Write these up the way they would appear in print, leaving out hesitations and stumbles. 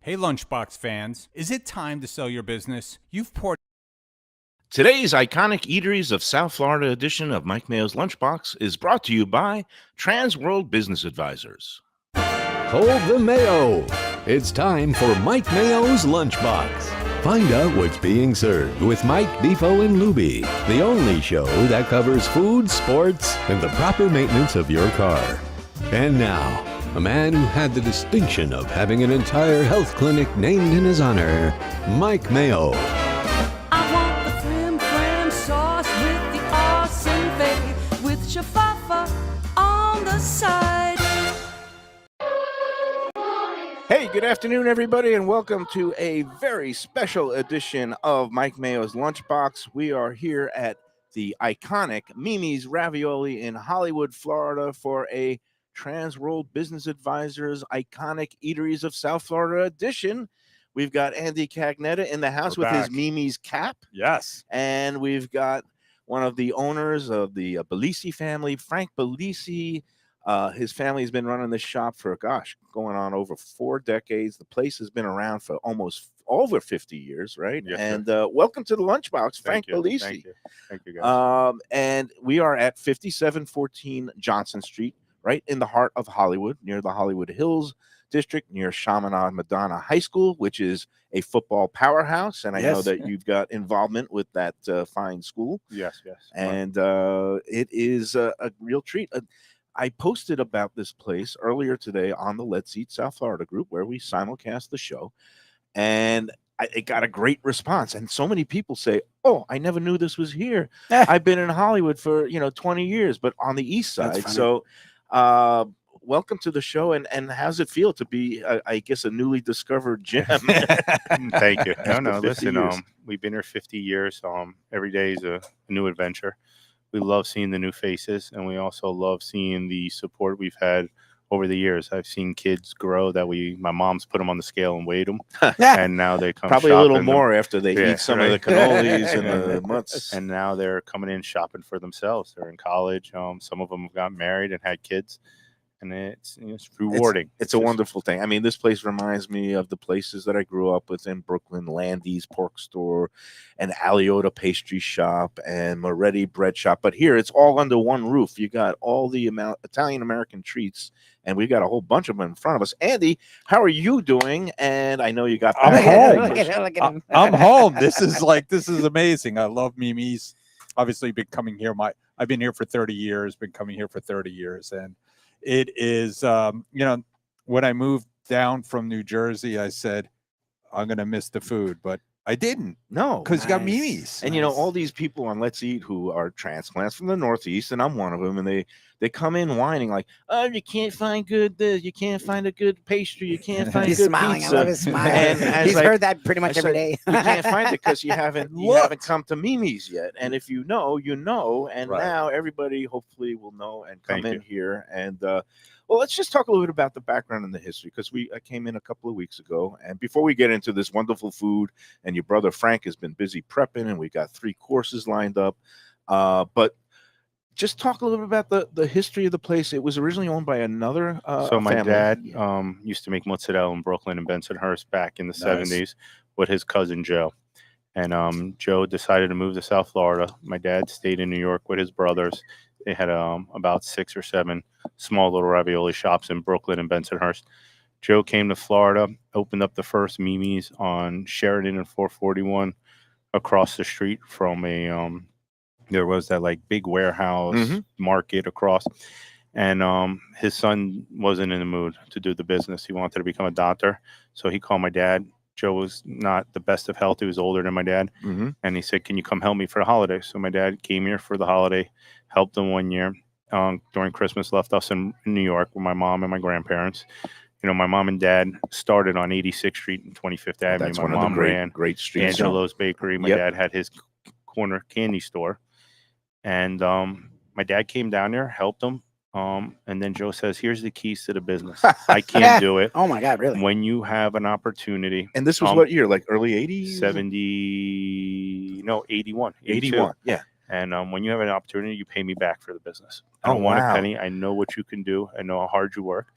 Hey, Lunchbox fans, is it time to sell your business? You've poured. Today's iconic Eateries of South Florida edition of Mike Mayo's Lunchbox is brought to you by TransWorld Business Advisors. Hold the Mayo. It's time for Mike Mayo's Lunchbox. Find out what's being served with Mike, Bifo, and Luby, the only show that covers food, sports, and the proper maintenance of your car. And now, a man who had the distinction of having an entire health clinic named in his honor, Mike Mayo. I want the flim flam sauce with the awesome fave, with shafafa on the side. Hey, good afternoon, everybody, and welcome to a very special edition of Mike Mayo's Lunchbox. We are here at the iconic Mimi's Ravioli in Hollywood, Florida for a TransWorld Business Advisors iconic Eateries of South Florida edition. We've got Andy Cagnetta in the house with his Mimi's cap. Yes. And we've got one of the owners of the Bellisi family, Frank Bellisi. His family has been running this shop for, going on over 4 decades. The place has been around for almost over 50 years, right? Yes, and welcome to the Lunchbox, Frank Bellisi. Thank you, guys. And we are at 5714 Johnson Street, right in the heart of Hollywood, near the Hollywood Hills district, near Chaminade Madonna High School, which is a football powerhouse. And I know that you've got involvement with that fine school. Yes. And it is a real treat. I posted about this place earlier today on the Let's Eat South Florida group where we simulcast the show. And it got a great response. And so many people say, oh, I never knew this was here. I've been in Hollywood for, 20 years, but on the east side. So welcome to the show. And how's it feel to be, I guess, a newly discovered gem? Thank you. No, listen, years. we've been here 50 years. Every day is a new adventure. We love seeing the new faces, and we also love seeing the support we've had over the years. I've seen kids grow that my mom's put them on the scale and weighed them, and now they come probably a little more after they eat some of the cannolis and the mutts. And now they're coming in shopping for themselves. They're in college. Some of them have got married and had kids. And it's rewarding. It's a wonderful thing. I mean, this place reminds me of the places that I grew up with in Brooklyn, Landy's Pork Store and Aliota Pastry Shop and Moretti Bread Shop. But here, it's all under one roof. You got all the Italian-American treats, and we've got a whole bunch of them in front of us. Andy, how are you doing? And I know you got... I'm home. I'm home. This is amazing. I love Mimi's. Obviously, been coming here. I've been here for 30 years, been coming here for 30 years, and it is, when I moved down from New Jersey, I said, I'm going to miss the food, but I didn't. No. Because you got Mimi's. And, all these people on Let's Eat who are transplants from the Northeast, and I'm one of them, and they come in whining like, oh, you can't find good this, you can't find a good pastry, you can't find He's good smiling. pizza. I love his smile. And He's heard that pretty much every day. You can't find it because you haven't come to Mimi's yet. And if you know, and now everybody hopefully will know and come in here. And well, let's just talk a little bit about the background and the history, because I came in a couple of weeks ago. And before we get into this wonderful food, and your brother Frank has been busy prepping, and we got 3 courses lined up. But just talk a little bit about the history of the place. It was originally owned by another So my family. dad used to make mozzarella in Brooklyn and Bensonhurst back in the 70s with his cousin Joe. And Joe decided to move to South Florida. My dad stayed in New York with his brothers. They had about 6 or 7 small little ravioli shops in Brooklyn and Bensonhurst. Joe came to Florida, opened up the first Mimi's on Sheridan and 441 across the street from there was that big warehouse market across. And his son wasn't in the mood to do the business. He wanted to become a doctor. So he called my dad. Joe was not the best of health. He was older than my dad. And he said, can you come help me for the holiday? So my dad came here for the holiday, helped him one year during Christmas, left us in New York with my mom and my grandparents. My mom and dad started on 86th Street and 25th Avenue. That's my one mom of the ran great streets. Angelo's Bakery. My dad had his corner candy store. And my dad came down there, helped him. And then Joe says, here's the keys to the business. I can't do it. Oh my God, really? When you have an opportunity. And this was what year? Like early 80s? 81. 81. Yeah. And when you have an opportunity, you pay me back for the business. I don't want a penny. I know what you can do. I know how hard you work.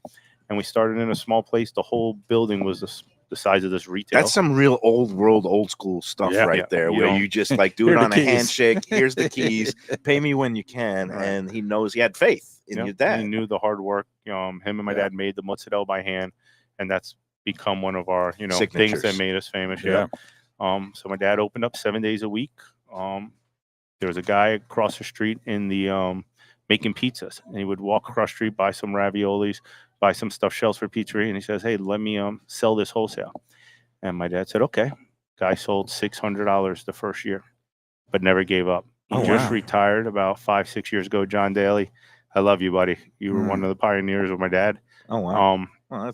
And we started in a small place. The whole building was the size of this retail. That's some real old world, old school stuff there, You where don't- you just like do Here it are on the a keys. handshake. Here's the keys. Pay me when you can. Right. And he knows he had faith in your He dad. knew the hard work. Him and my dad made the mozzarella by hand, and that's become one of our, things Signatures. that made us famous. Yeah. So my dad opened up 7 days a week. There was a guy across the street in the making pizzas, and he would walk across the street, buy some raviolis, buy some stuffed shells for pizzeria, and he says, "Hey, let me sell this wholesale." And my dad said, "Okay." Guy sold $600 the first year, but never gave up. He just retired about 5-6 years ago. John Daly, I love you, buddy. You were one of the pioneers with my dad. Oh wow.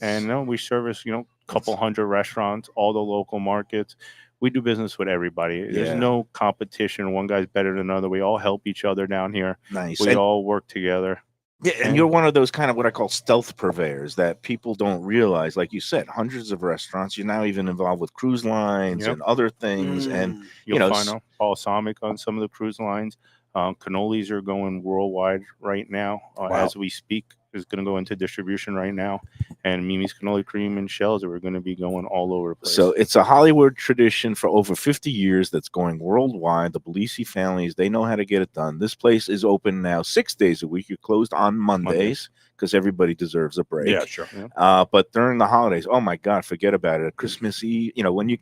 And we service, a couple hundred restaurants, all the local markets. We do business with everybody. There's no competition. One guy's better than another. We all help each other down here. Nice. We And- all work together. Yeah, and you're one of those kind of what I call stealth purveyors that people don't realize. Like you said, hundreds of restaurants. You're now even involved with cruise lines and other things. And You'll find balsamic on some of the cruise lines. Cannolis are going worldwide right now as we speak. Is going to go into distribution right now, and Mimi's cannoli cream and shells are going to be going all over the place. So it's a Hollywood tradition for over 50 years that's going worldwide. The Belisi families, they know how to get it done. This place is open now 6 days a week. You're closed on Mondays because everybody deserves a break. Yeah, sure. Yeah. But during the holidays, oh my God, forget about it. Christmas Eve, when you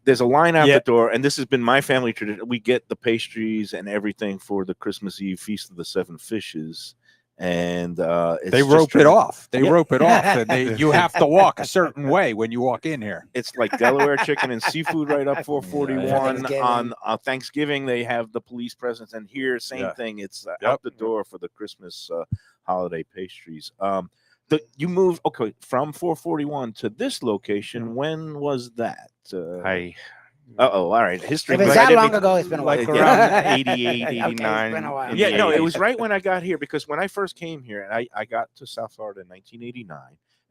there's a line out the door, and this has been my family tradition. We get the pastries and everything for the Christmas Eve Feast of the Seven Fishes. And they rope it off. They rope it off, and you have to walk a certain way when you walk in here. It's like Delaware chicken and seafood right up 441 on Thanksgiving. They have the police presence, and here same thing. It's out the door for the Christmas holiday pastries. You moved from 441 to this location. When was that? All right. History. If it's that long ago, it's been a while. Like around 88, 89. It's been a while. Yeah, no, it was right when I got here, because when I first came here, and I got to South Florida in 1989,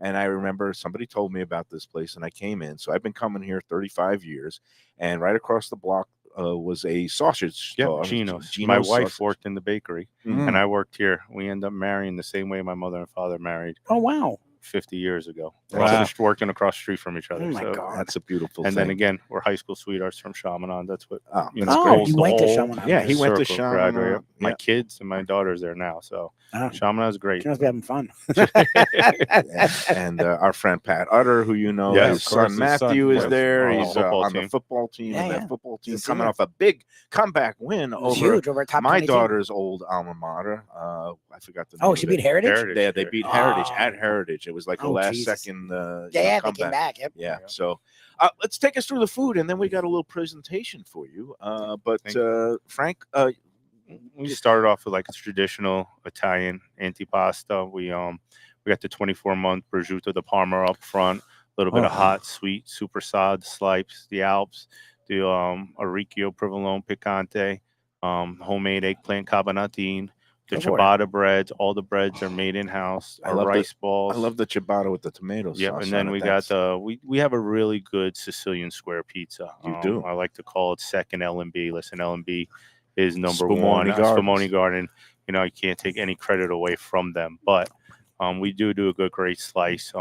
and I remember somebody told me about this place, and I came in. So I've been coming here 35 years, and right across the block was a sausage store. Gino's. My wife worked in the bakery, and I worked here. We ended up marrying the same way my mother and father married. Oh, wow. 50 years ago. Wow. Just working across the street from each other. Oh my God. That's a beautiful and thing. then again, we're high school sweethearts from Chaminade. That's what you went to Chaminade. Yeah, he went to Chaminade. Chaminade. My kids and my daughter's there now, so Chaminade's great. You must be having fun. and our friend Pat Utter, who his son Matthew is there. He's on the football team, and that football team coming off a big comeback win over top my 22. daughter's old alma mater. I forgot the name. Oh, she beat Heritage? Yeah, they beat Heritage at Heritage. It was like the last second. They came back. Yep. Yeah. So let's take us through the food, and then we got a little presentation for you. Frank, we started off with like a traditional Italian antipasta. We got the 24-month prosciutto, the Parma up front, a little bit of hot, sweet, super sod, slipes, the Alps, the Orecchio provolone picante, homemade eggplant cabanatine, the ciabatta breads. All the breads are made in house. Rice balls. I love the ciabatta with the tomato sauce. Yep, and then we got we have a really good Sicilian square pizza. You do. I like to call it second L&B. Listen, L&B is number Spumoni one. Gardens. Spumoni Garden. You can't take any credit away from them, but we do a great slice.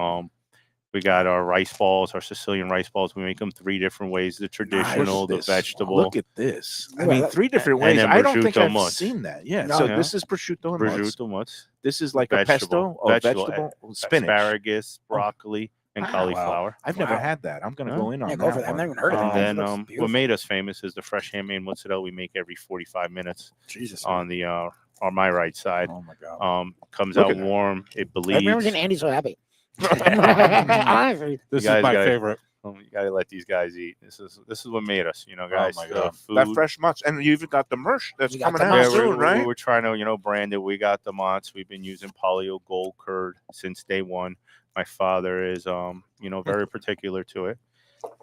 We got our rice balls, our Sicilian rice balls. We make them 3 different ways: the traditional, the vegetable. Look at this. I mean, 3 different ways. then I don't think prosciutto I've mozz. seen that. Yeah. No, So yeah. this is prosciutto and mozz. Prosciutto mozz. This is like a Vegetable. pesto, vegetable, spinach. asparagus, broccoli, and cauliflower. I've never had that. I'm going to go in on Yeah, that. go for that. I've one. never even heard of it. And That looks then what beautiful. made us famous is the fresh handmade mozzarella we make every 45 minutes Jesus. on the on my right side. Oh my God. Comes Look out at that. warm. It I remember bleeds. seeing Andy so happy. This is guys my gotta- favorite. You gotta let these guys eat. This is what made us, guys. my the God. food. That fresh mozz. And you even got the merch that's You got coming the out Yeah, mozz. soon, we right? were trying to, brand it. We got the mozz. We've been using polio gold curd since day one. My father is, very particular to it.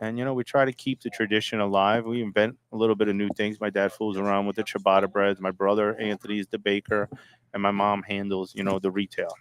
And, we try to keep the tradition alive. We invent a little bit of new things. My dad fools around with the ciabatta breads. My brother, Anthony, is the baker. And my mom handles, the retail.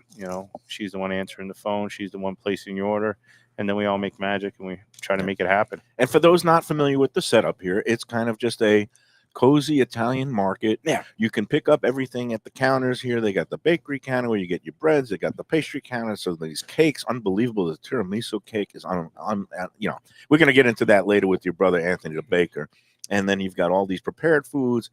She's the one answering the phone. She's the one placing your order. And then we all make magic and we try to make it happen. And for those not familiar with the setup here, it's kind of just a cozy Italian market. Yeah. You can pick up everything at the counters here. They got the bakery counter where you get your breads. They got the pastry counter. So these cakes, unbelievable. The tiramisu cake is on we're going to get into that later with your brother, Anthony, the baker. And then you've got all these prepared foods,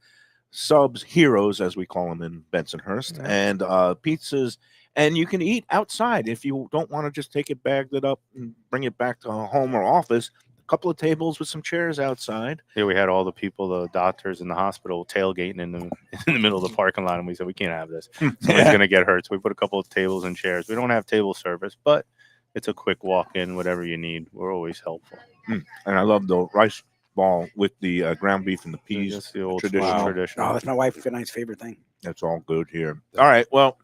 subs, heroes, as we call them in Bensonhurst, and pizzas. And you can eat outside if you don't want to just take it, bagged it up, and bring it back to home or office. A couple of tables with some chairs outside. Yeah, we had all the people, the doctors in the hospital, tailgating in the middle of the parking lot, and we said we can't have this. Someone's going to get hurt. So we put a couple of tables and chairs. We don't have table service, but it's a quick walk-in, whatever you need. We're always helpful. And I love the rice ball with the ground beef and the peas. That's the old traditional. traditional. Oh, that's my wife and I's favorite thing. That's all good here. All right. Well,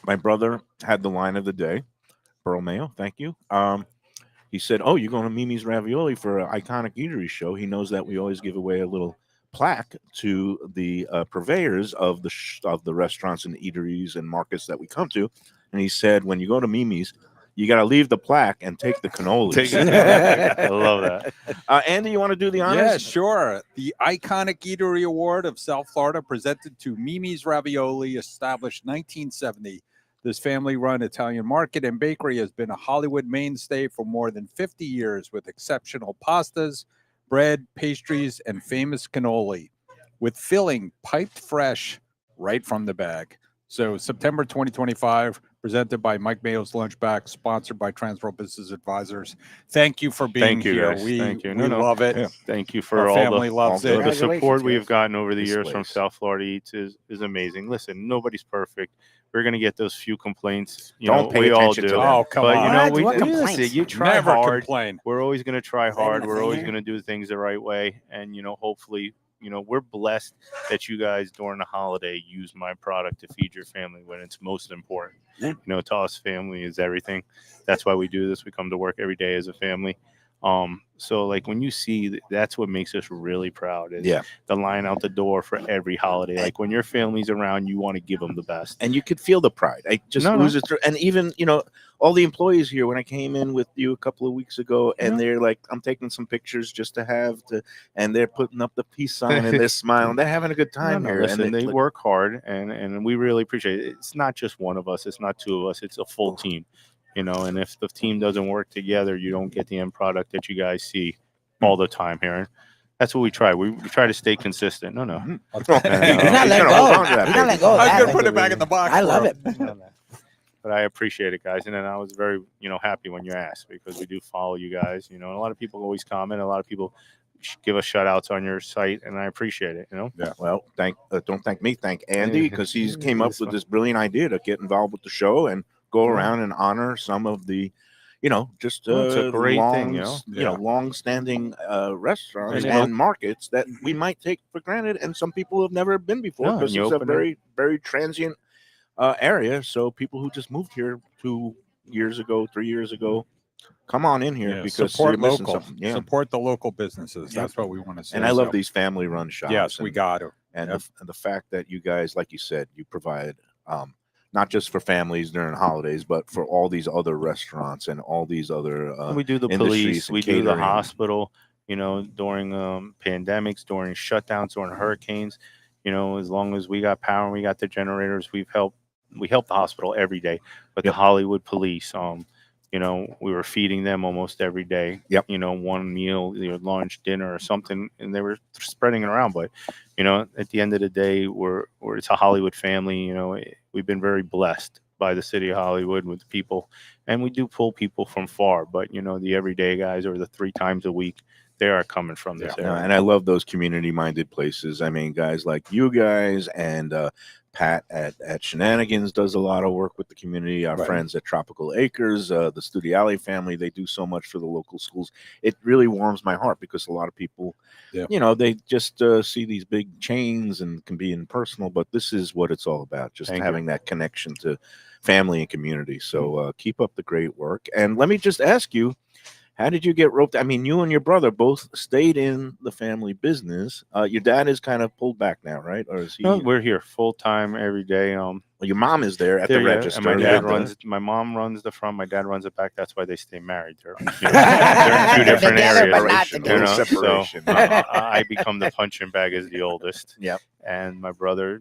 my brother had the line of the day. Pearl Mayo, thank you. He said, "Oh, you're going to Mimi's Ravioli for an iconic eatery show." He knows that we always give away a little plaque to the purveyors of the restaurants and eateries and markets that we come to. And he said, when you go to Mimi's, you got to leave the plaque and take the cannolis. I love that. Andy, you want to do the honors? Yeah, sure. The Iconic Eatery Award of South Florida presented to Mimi's Ravioli, established 1970. This family-run Italian market and bakery has been a Hollywood mainstay for more than 50 years with exceptional pastas, bread, pastries, and famous cannoli, with filling piped fresh right from the bag. So September 2025, presented by Mike Mayo's Lunchbox, sponsored by TransWorld Business Advisors. Thank you for being Thank you, here. guys. We, Thank you. we love it. Yeah. Thank you for Our all family the loves all it. the support Congratulations, we've guys. gotten over the This years from place. South Florida Eats is amazing. Listen, nobody's perfect. We're gonna get those few complaints. You Don't know, pay we all attention do. to them. Oh, come But on. you know, What? we What listen, complaints? you try Never hard. complain. We're always gonna try Is that hard. even a We're thing always here? gonna do things the right way, and hopefully, we're blessed that you guys during the holiday use my product to feed your family when it's most important. Yeah. To us, family is everything. That's why we do this. We come to work every day as a family. So like when you see that's what makes us really proud is the line out the door for every holiday. Like when your family's around, you want to give them the best. And you could feel the pride. I just oozes through. And even, all the employees here, when I came in with you a couple of weeks ago, and they're like, I'm taking some pictures just to have and they're putting up the peace sign and they're smiling. They're having a good time here. Listen, and they work hard and we really appreciate it. It's not just one of us. It's not two of us. It's a full team. And if the team doesn't work together, you don't get the end product that you guys see all the time here. And that's what we try. We try to stay consistent. No. He's not letting go. He's not letting go of I that. could Like, put it back in the box. I for love him. it. But I appreciate it, guys. And then I was very, happy when you asked because we do follow you guys. And a lot of people always comment. A lot of people give us shout outs on your site, and I appreciate it. Yeah. Well, don't thank me. Thank Andy because he's came up with this brilliant idea to get involved with the show and go around and honor some of the, just it's a great thing, long-standing restaurants And, and markets that we might take for granted, and some people have never been before No, because and you it's a open it. very, very transient area. So people who just moved here 2 years ago, 3 years ago, come on in here Yeah, because support you're missing local. something. Yeah. Support the local businesses. That's what we want to say. And I love So, these family-run shops. Yes, we got to. and Yep. the fact that you guys, like you said, you provide not just for families during holidays, but for all these other restaurants and all these other we do the industries police, and we do the catering. hospital, during pandemics, during shutdowns, during hurricanes, as long as we got power and we got the generators, we help the hospital every day. But the Hollywood police, we were feeding them almost every day. Yep. One meal, either lunch, dinner, or something, and they were spreading it around. But at the end of the day, it's a Hollywood family. We've been very blessed by the city of Hollywood with people, and we do pull people from far. But the everyday guys, or the 3 times a week, they are coming from this area. And I love those community-minded places. I mean, guys like you guys and Pat at Shenanigans does a lot of work with the community. Our friends at Tropical Acres, the Studiale family, they do so much for the local schools. It really warms my heart because a lot of people, they just see these big chains and can be impersonal, but this is what it's all about, just having that connection to family and community. So keep up the great work. And let me just ask you, how did you get roped? I mean, you and your brother both stayed in the family business. Your dad is kind of pulled back now, right? Or is he? No, we're here full time every day. Well, your mom is there at the register. And my Yeah, dad runs. My mom runs the front. My dad runs it back. That's why they stay married. They're in 2 different Together, but not areas. together. So Separation. I become the punching bag as the oldest. Yep. And my brother,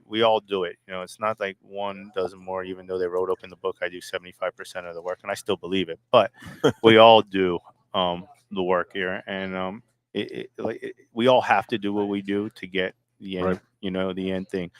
we all do it. It's not like one does more, even though they wrote up in the book I do 75% of the work, and I still believe it. But we all do the work here, and we all have to do what we do to get the end. Right. The end thing.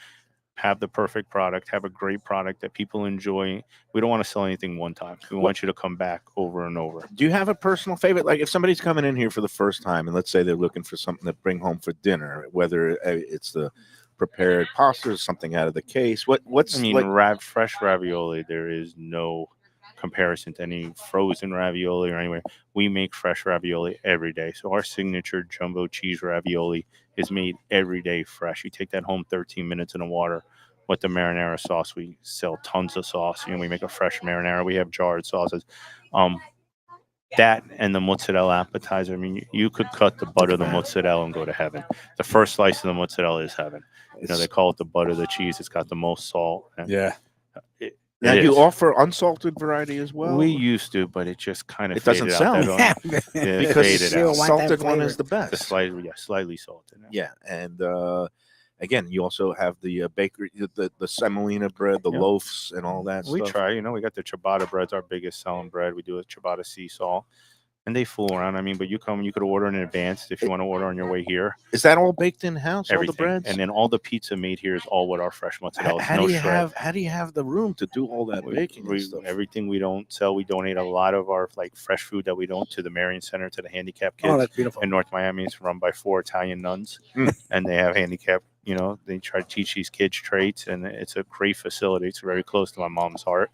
Have the perfect product, have a great product that people enjoy. We don't want to sell anything one time. We want you to come back over and over. Do you have a personal favorite? Like if somebody's coming in here for the first time and let's say they're looking for something to bring home for dinner, whether it's the prepared pasta or something out of the case, what's fresh ravioli, there is no comparison to any frozen ravioli or anywhere. We make fresh ravioli every day. So our signature jumbo cheese ravioli is made every day fresh. You take that home 13 minutes in the water with the marinara sauce. We sell tons of sauce. We make a fresh marinara. We have jarred sauces. That and the mozzarella appetizer. You could cut the butter of the mozzarella and go to heaven. The first slice of the mozzarella is heaven. They call it the butter of the cheese. It's got the most salt. Now you offer unsalted variety as well? We used to, but it just kind of doesn't sell. Because the salted one is the best. Slightly salted. Yeah, and again, you also have the bakery, the semolina bread, the loaves, and all that we stuff. Try, we got the ciabatta bread's our biggest selling bread. We do a ciabatta sea salt. And they fool around. But you could order in advance if you want to order on your way here. Is that all baked in house? Everything. All the breads, and then all the pizza made here is all with our fresh mozzarella. How do you have the room to do all that baking? Everything we don't sell, we donate a lot of our fresh food that we don't to the Marion Center, to the handicapped kids. Oh, that's beautiful. In North Miami, it's run by 4 Italian nuns, and they have handicapped. They try to teach these kids trades, and it's a great facility. It's very close to my mom's heart,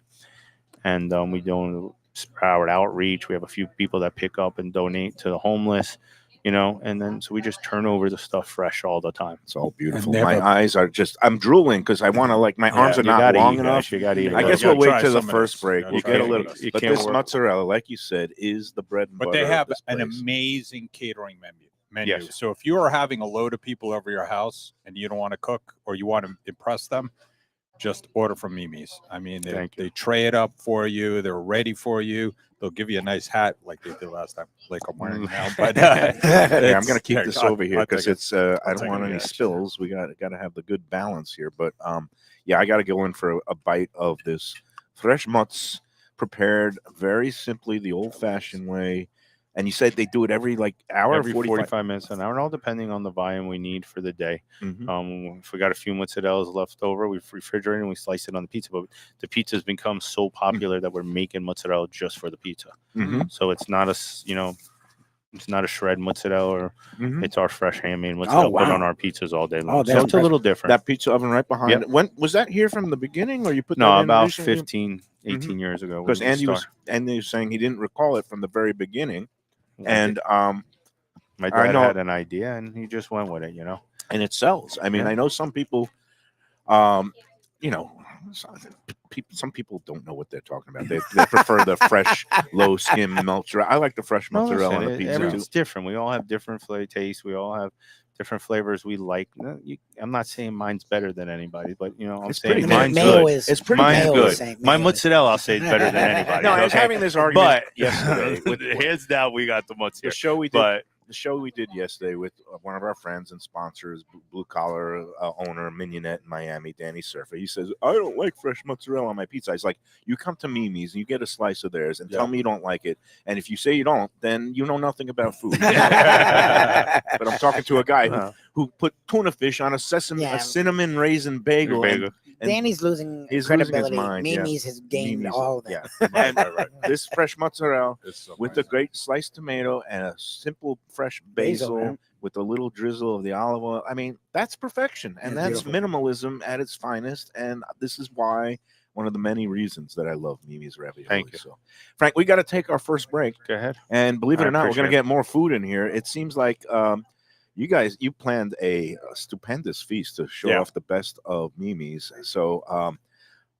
and we don't. Powered outreach. We have a few people that pick up and donate to the homeless, and then so we just turn over the stuff fresh all the time. It's all beautiful. My eyes are I'm drooling because I want to my arms are not long enough. You got to eat. I guess we'll wait till the first break. We'll get a little. But this mozzarella, like you said, is the bread and butter. But they have an amazing catering menu. Yes. So if you are having a load of people over your house and you don't want to cook or you want to impress them, just order from Mimi's. They tray it up for you. They're ready for you. They'll give you a nice hat like they did last time, like I'm wearing now. But I'm going to keep this over here because it's. I don't want any spills. We got to have the good balance here. But I got to go in for a bite of this fresh mozz, prepared very simply, the old-fashioned way. And you said they do it every hour, every 45 minutes, an hour, and all depending on the volume we need for the day. If we got a few mozzarellas left over, we refrigerate and we slice it on the pizza. But the pizza has become so popular that we're making mozzarella just for the pizza. So it's not it's not a shred mozzarella, or it's our fresh handmade mozzarella put on our pizzas all day long. So it's a little different. That pizza oven right behind it. When was that here from the beginning, or you put that in about recently? 15, 18 years ago? Because Andy was saying he didn't recall it from the very beginning. And my dad had an idea and he just went with it, and it sells. I know some people, some people don't know what they're talking about. They prefer the fresh, low skim mozzarella. I like the fresh mozzarella on the pizza. It's different. We all have different flavor tastes. We all have different flavors we like. I'm not saying mine's better than anybody, but I'm saying mine's Mayo good. It's pretty mine's Mayo good. My mozzarella, I'll say, is better than anybody. No, I was having this argument yesterday. Hands down, we got the mozzarella. The show we did yesterday with one of our friends and sponsors, blue collar owner, Mignonette in Miami, Danny Surfer. He says, I don't like fresh mozzarella on my pizza. He's like, you come to Mimi's and you get a slice of theirs and tell me you don't like it. And if you say you don't, then you know nothing about food. But I'm talking to a guy who put tuna fish on a cinnamon raisin bagel. And Danny's losing credibility. Mimi's has gained all of that. And this fresh mozzarella with a great sliced tomato and a simple fresh basil with a little drizzle of the olive oil. That's perfection. And that's minimalism at its finest. And this is why one of the many reasons that I love Mimi's ravioli. Thank you. So, Frank, we got to take our first break. Go ahead. And believe it or not, we're going to get more food in here. It seems like you planned a stupendous feast to show off the best of Mimi's. So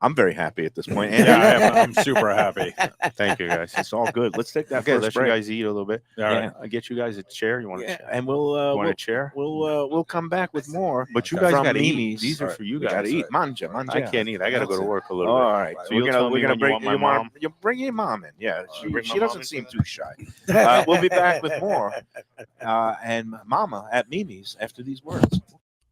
I'm very happy at this point. Yeah, I'm super happy. Thank you, guys. It's all good. Let's take that Okay, first let break. you guys eat a little bit. All right. I get you guys a chair. You want a chair? And You want a chair? We'll come back with more. But you Okay. guys From got to eat. Mimi's. These are for you guys. Gotta eat. Manja. I can't eat. I got to go to work a little All bit. right. So So you'll tell me when you bring want my mom? you bring your mom in. Yeah. She bring my mom doesn't in seem for too shy. We'll be back with more. And Mama at Mimi's after these words.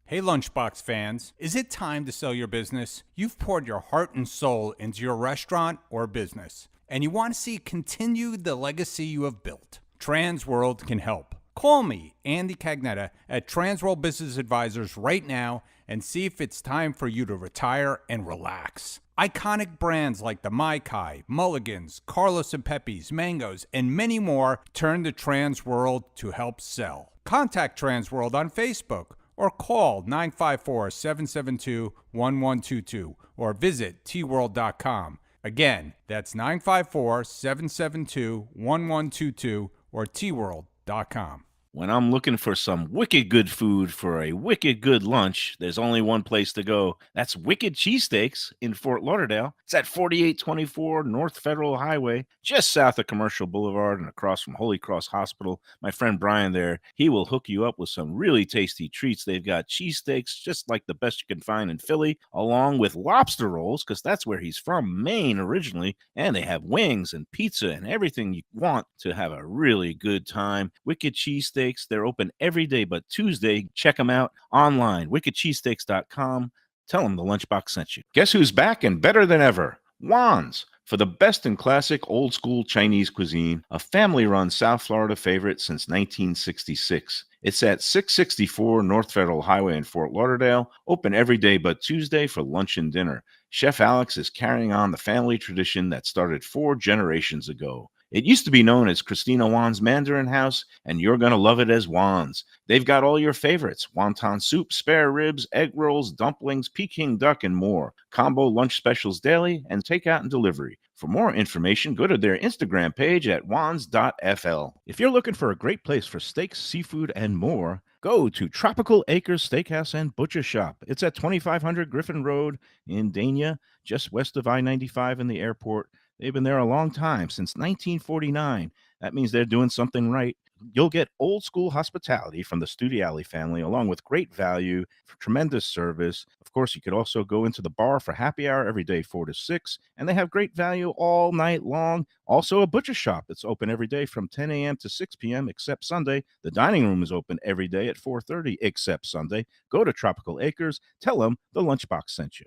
Hey Lunchbox fans, is it time to sell your business? You've poured your heart and soul into your restaurant or business, and you want to see continue the legacy you have built. TransWorld can help. Call me, Andy Cagnetta, at TransWorld Business Advisors right now and see if it's time for you to retire and relax. Iconic brands like the Mai Kai, Mulligan's, Carlos and Pepe's, Mangoes, and many more turn to TransWorld to help sell. Contact TransWorld on Facebook or call 954-772-1122 or visit tworld.com. Again, that's 954-772-1122 or tworld.com. When I'm looking for some wicked good food for a wicked good lunch, there's only one place to go. That's Wicked Cheesesteaks in Fort Lauderdale. It's at 4824 North Federal Highway, just south of Commercial Boulevard and across from Holy Cross Hospital. My friend Brian there, he will hook you up with some really tasty treats. They've got cheesesteaks, just like the best you can find in Philly, along with lobster rolls, because that's where he's from, Maine originally. And they have wings and pizza and everything you want to have a really good time. Wicked Cheesesteaks. They're open every day but Tuesday. Check them out online, wickedcheesesteaks.com. Tell them the Lunchbox sent you. Guess who's back and better than ever? Juan's. For the best in classic old school Chinese cuisine, a family-run South Florida favorite since 1966. It's at 664 North Federal Highway in Fort Lauderdale, open every day but Tuesday for lunch and dinner. Chef Alex is carrying on the family tradition that started 4 generations ago. It used to be known as Christina Juan's Mandarin House, and you're going to love it as Juan's. They've got all your favorites: wonton soup, spare ribs, egg rolls, dumplings, Peking duck, and more. Combo lunch specials daily and takeout and delivery. For more information, go to their Instagram page at wans.fl. If you're looking for a great place for steaks, seafood, and more, go to Tropical Acres Steakhouse and Butcher Shop. It's at 2500 Griffin Road in Dania, just west of I-95 and the airport. They've been there a long time, since 1949. That means they're doing something right. You'll get old school hospitality from the Studiali family, along with great value, tremendous service. Of course, you could also go into the bar for happy hour every day, 4 to 6, and they have great value all night long. Also, a butcher shop that's open every day from 10 a.m. to 6 p.m. except Sunday. The dining room is open every day at 4:30 except Sunday. Go to Tropical Acres. Tell them the Lunchbox sent you.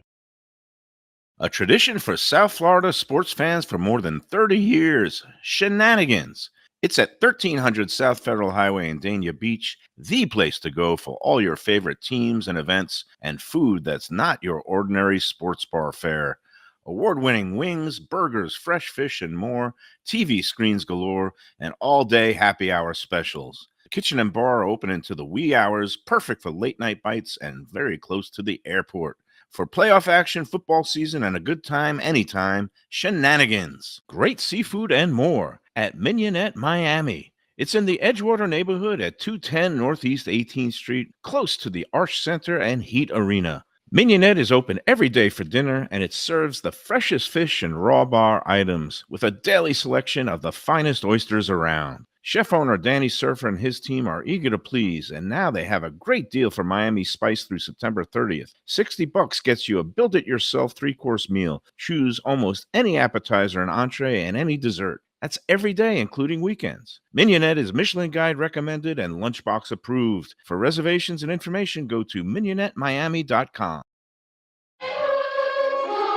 A tradition for South Florida sports fans for more than 30 years, Shenanigans. It's at 1300 South Federal Highway in Dania Beach, the place to go for all your favorite teams and events and food that's not your ordinary sports bar fare. Award-winning wings, burgers, fresh fish, and more, TV screens galore, and all-day happy hour specials. The kitchen and bar are open into the wee hours, perfect for late-night bites and very close to the airport. For playoff action, football season, and a good time anytime, Shenanigans. Great seafood and more at Mignonette, Miami. It's in the Edgewater neighborhood at 210 Northeast 18th Street, close to the Arch Center and Heat Arena. Mignonette is open every day for dinner, and it serves the freshest fish and raw bar items with a daily selection of the finest oysters around. Chef owner Danny Surfer and his team are eager to please, and now they have a great deal for Miami Spice through September 30th. $60 gets you a build-it-yourself 3-course meal. Choose almost any appetizer and entree and any dessert. That's every day, including weekends. Mignonette is Michelin Guide recommended and Lunchbox approved. For reservations and information, go to mignonnettemiami.com.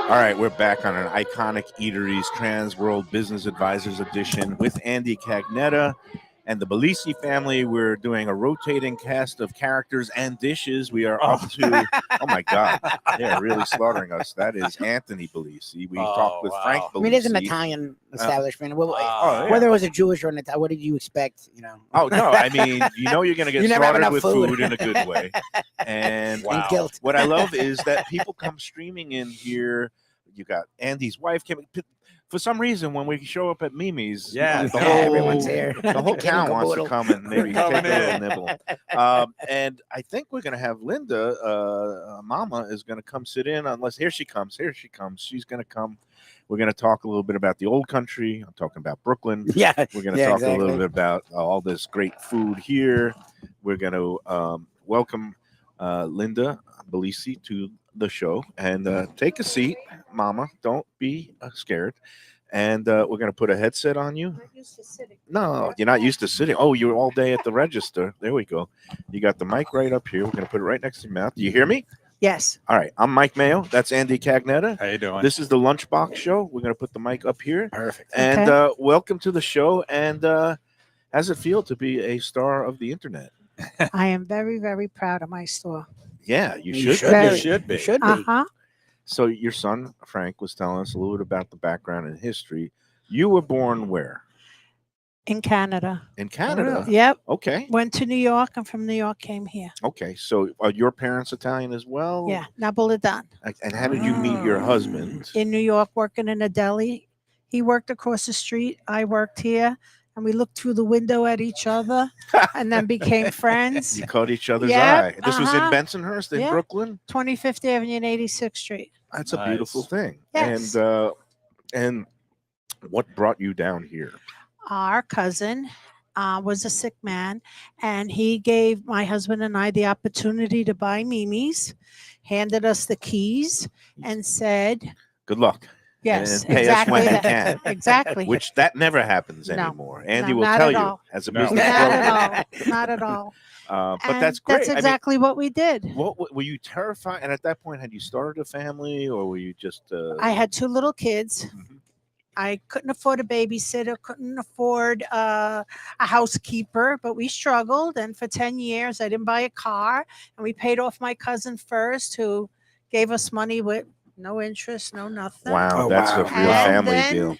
All right, we're back on an iconic Eatery's TransWorld Business Advisors edition with Andy Cagnetta and the Bellisi family. We're doing a rotating cast of characters and dishes. We are up to, oh my God, they're really slaughtering us. That is Anthony Bellisi. We talked with Frank Bellisi. I mean, it's an Italian establishment. Well, yeah. whether it was a Jewish or an Italian, what did you expect? You know? Oh, no, I mean, you're going to get slaughtered with food in a good way. And guilt. What I love is that people come streaming in here. You got Andy's wife came. for some reason, when we show up at Mimi's, Yeah, the everyone's whole here. the whole Kid town and wants to caboodle. come and maybe take a Coming little in. nibble. And I think we're gonna have Linda, Mama, is gonna come sit in. Unless here she comes. She's gonna come. We're gonna talk a little bit about the old country. I'm talking about Brooklyn. Yeah. We're gonna Yeah, talk a exactly. little bit about all this great food here. We're gonna welcome Linda Belisi to the show and take a seat, Mama. Don't be scared. And we're going to put a headset on you. Not used to sitting. No, you're not used to sitting. Oh, you're all day at the register. There we go. You got the mic right up here. We're going to put it right next to your mouth. Do you hear me? Yes. All right. I'm Mike Mayo. That's Andy Cagnetta. How you doing? This is the Lunchbox show. We're going to put the mic up here. Perfect. And Okay. welcome to the show. And how does it feel to be a star of the internet? I am very, very proud of my store. Yeah, you You should. should be. be. You should be. You should be. Uh-huh. So your son Frank was telling us a little bit about the background and history. You were born where? In Canada. In Canada. Yep. Okay. Went to New York and from New York came here. Okay. So are your parents Italian as well? Yeah. Napolitan. And how did you meet your husband? In New York, working in a deli. He worked across the street. I worked here. And we looked through the window at each other and then became friends. You caught each other's Yep, eye. This was in uh-huh. Bensonhurst in Yeah. Brooklyn. 25th Avenue and 86th Street. That's a beautiful Nice. thing. Yes. And what brought you down here? Our cousin was a sick man, and he gave my husband and I the opportunity to buy Mimi's, handed us the keys, and said, Good luck. yes, And pay us exactly when you that. can. Exactly. Which that never happens No. anymore. Andy No, will not tell at you all. as a No. business Not broker. at all. Not at all. But And that's great. That's I mean, exactly what we did. what were you terrified? And at that point, had you started a family, or were you just? I had two little kids. Mhm. I couldn't afford a babysitter, couldn't afford a housekeeper, but we struggled. And for 10 years, I didn't buy a car. And we paid off my cousin first, who gave us money with no interest, no nothing. Wow, Oh, that's a wow. real And family then deal.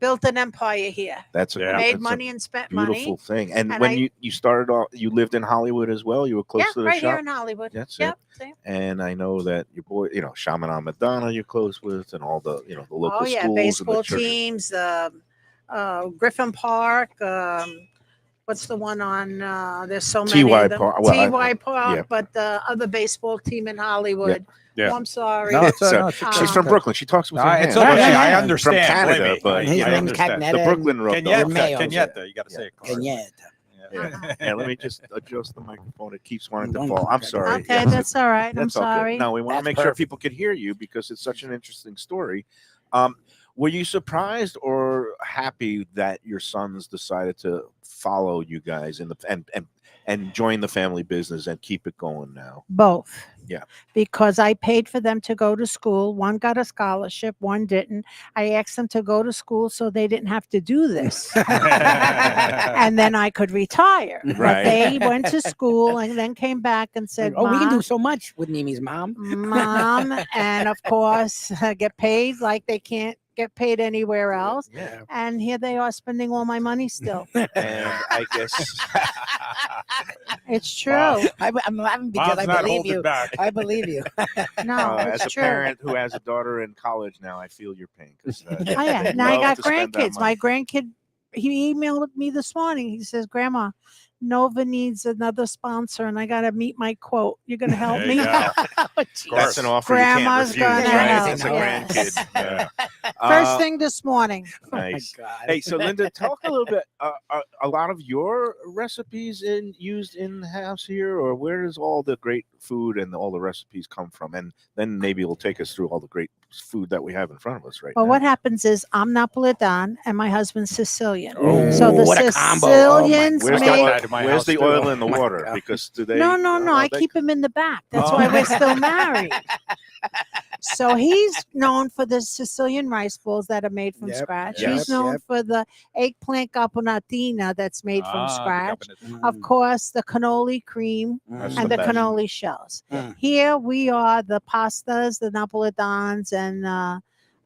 built an empire here. That's a Yeah. Made that's a money and spent beautiful money. thing. And And when I- you started off, you lived in Hollywood as well. You were close Yeah, to the right here shop. in Hollywood. That's Yep. it. same. And I know that your boy, Shaman Madonna, you're close with, and all the the local Oh yeah, schools baseball and the churches. teams. Griffin Park. What's the one on? There's so many. TY of them. Park. Well, TY Park, yeah. but the other baseball team in Hollywood. Yeah. Oh, I'm sorry. No, it's, So, no, it's She's from Brooklyn. She talks with her it's hands. okay. Yeah. I From understand. Canada, believe me. but His I name's understand. Cagnetta. The Brooklyn rubbed Kenyatta. off. Mayo. Cagnetta. You got to say it. correct. Cagnetta. Yeah, let me just adjust the microphone. It keeps wanting to fall. I'm sorry. Okay, Yes, that's all right. I'm that's all good. sorry. No, we want to That's make sure perfect. people could hear you because it's such an interesting story. Were you surprised or happy that your sons decided to follow you guys in the and join the family business and keep it going now? Both. Yeah. Because I paid for them to go to school. One got a scholarship, one didn't. I asked them to go to school so they didn't have to do this. And then I could retire. Right. But they went to school and then came back and said, Oh, we can do "Mom, so much with Mimi's mom. Mom," and of course, get paid like they can't get paid anywhere else. Yeah. And here they are spending all my money still. And I guess It's true. Wow. I'm laughing because Mom's I not believe holding you. back. I believe you. No, as it's a true. parent who has a daughter in college now, I feel your pain. 'Cause, Oh yeah. Now I love got to spend that grandkids. My money. grandkid, he emailed me this morning. He says, "Grandma, Nova needs another sponsor, and I got to meet my quote. You're going to help There me?" you go. That's an offer Grandma's you can't refuse, gonna right? help, It's a yes. grandkid. Yeah. First thing this morning. Nice. Oh, God. Hey, so Linda, talk a little bit. A lot of your recipes used in the house here, or where does all the great food and all the recipes come from? And then maybe it'll take us through all the great food that we have in front of us right Well, now. what happens is I'm Napolitan and my husband's Sicilian. Oh, So the what a combo. Oh, my Sicilians Where's the make. oil, Outside of my where's house, the too. oil in the Oh, my water? God. Because today, No. I keep him in the back. That's why we're still married. So he's known for the Sicilian rice balls that are made from Yep, scratch. yep, He's known for the eggplant caponatina that's made from scratch. Of course, the cannoli cream That's and the the best. cannoli shells. Mm. Here we are the pastas, the Napolitans, and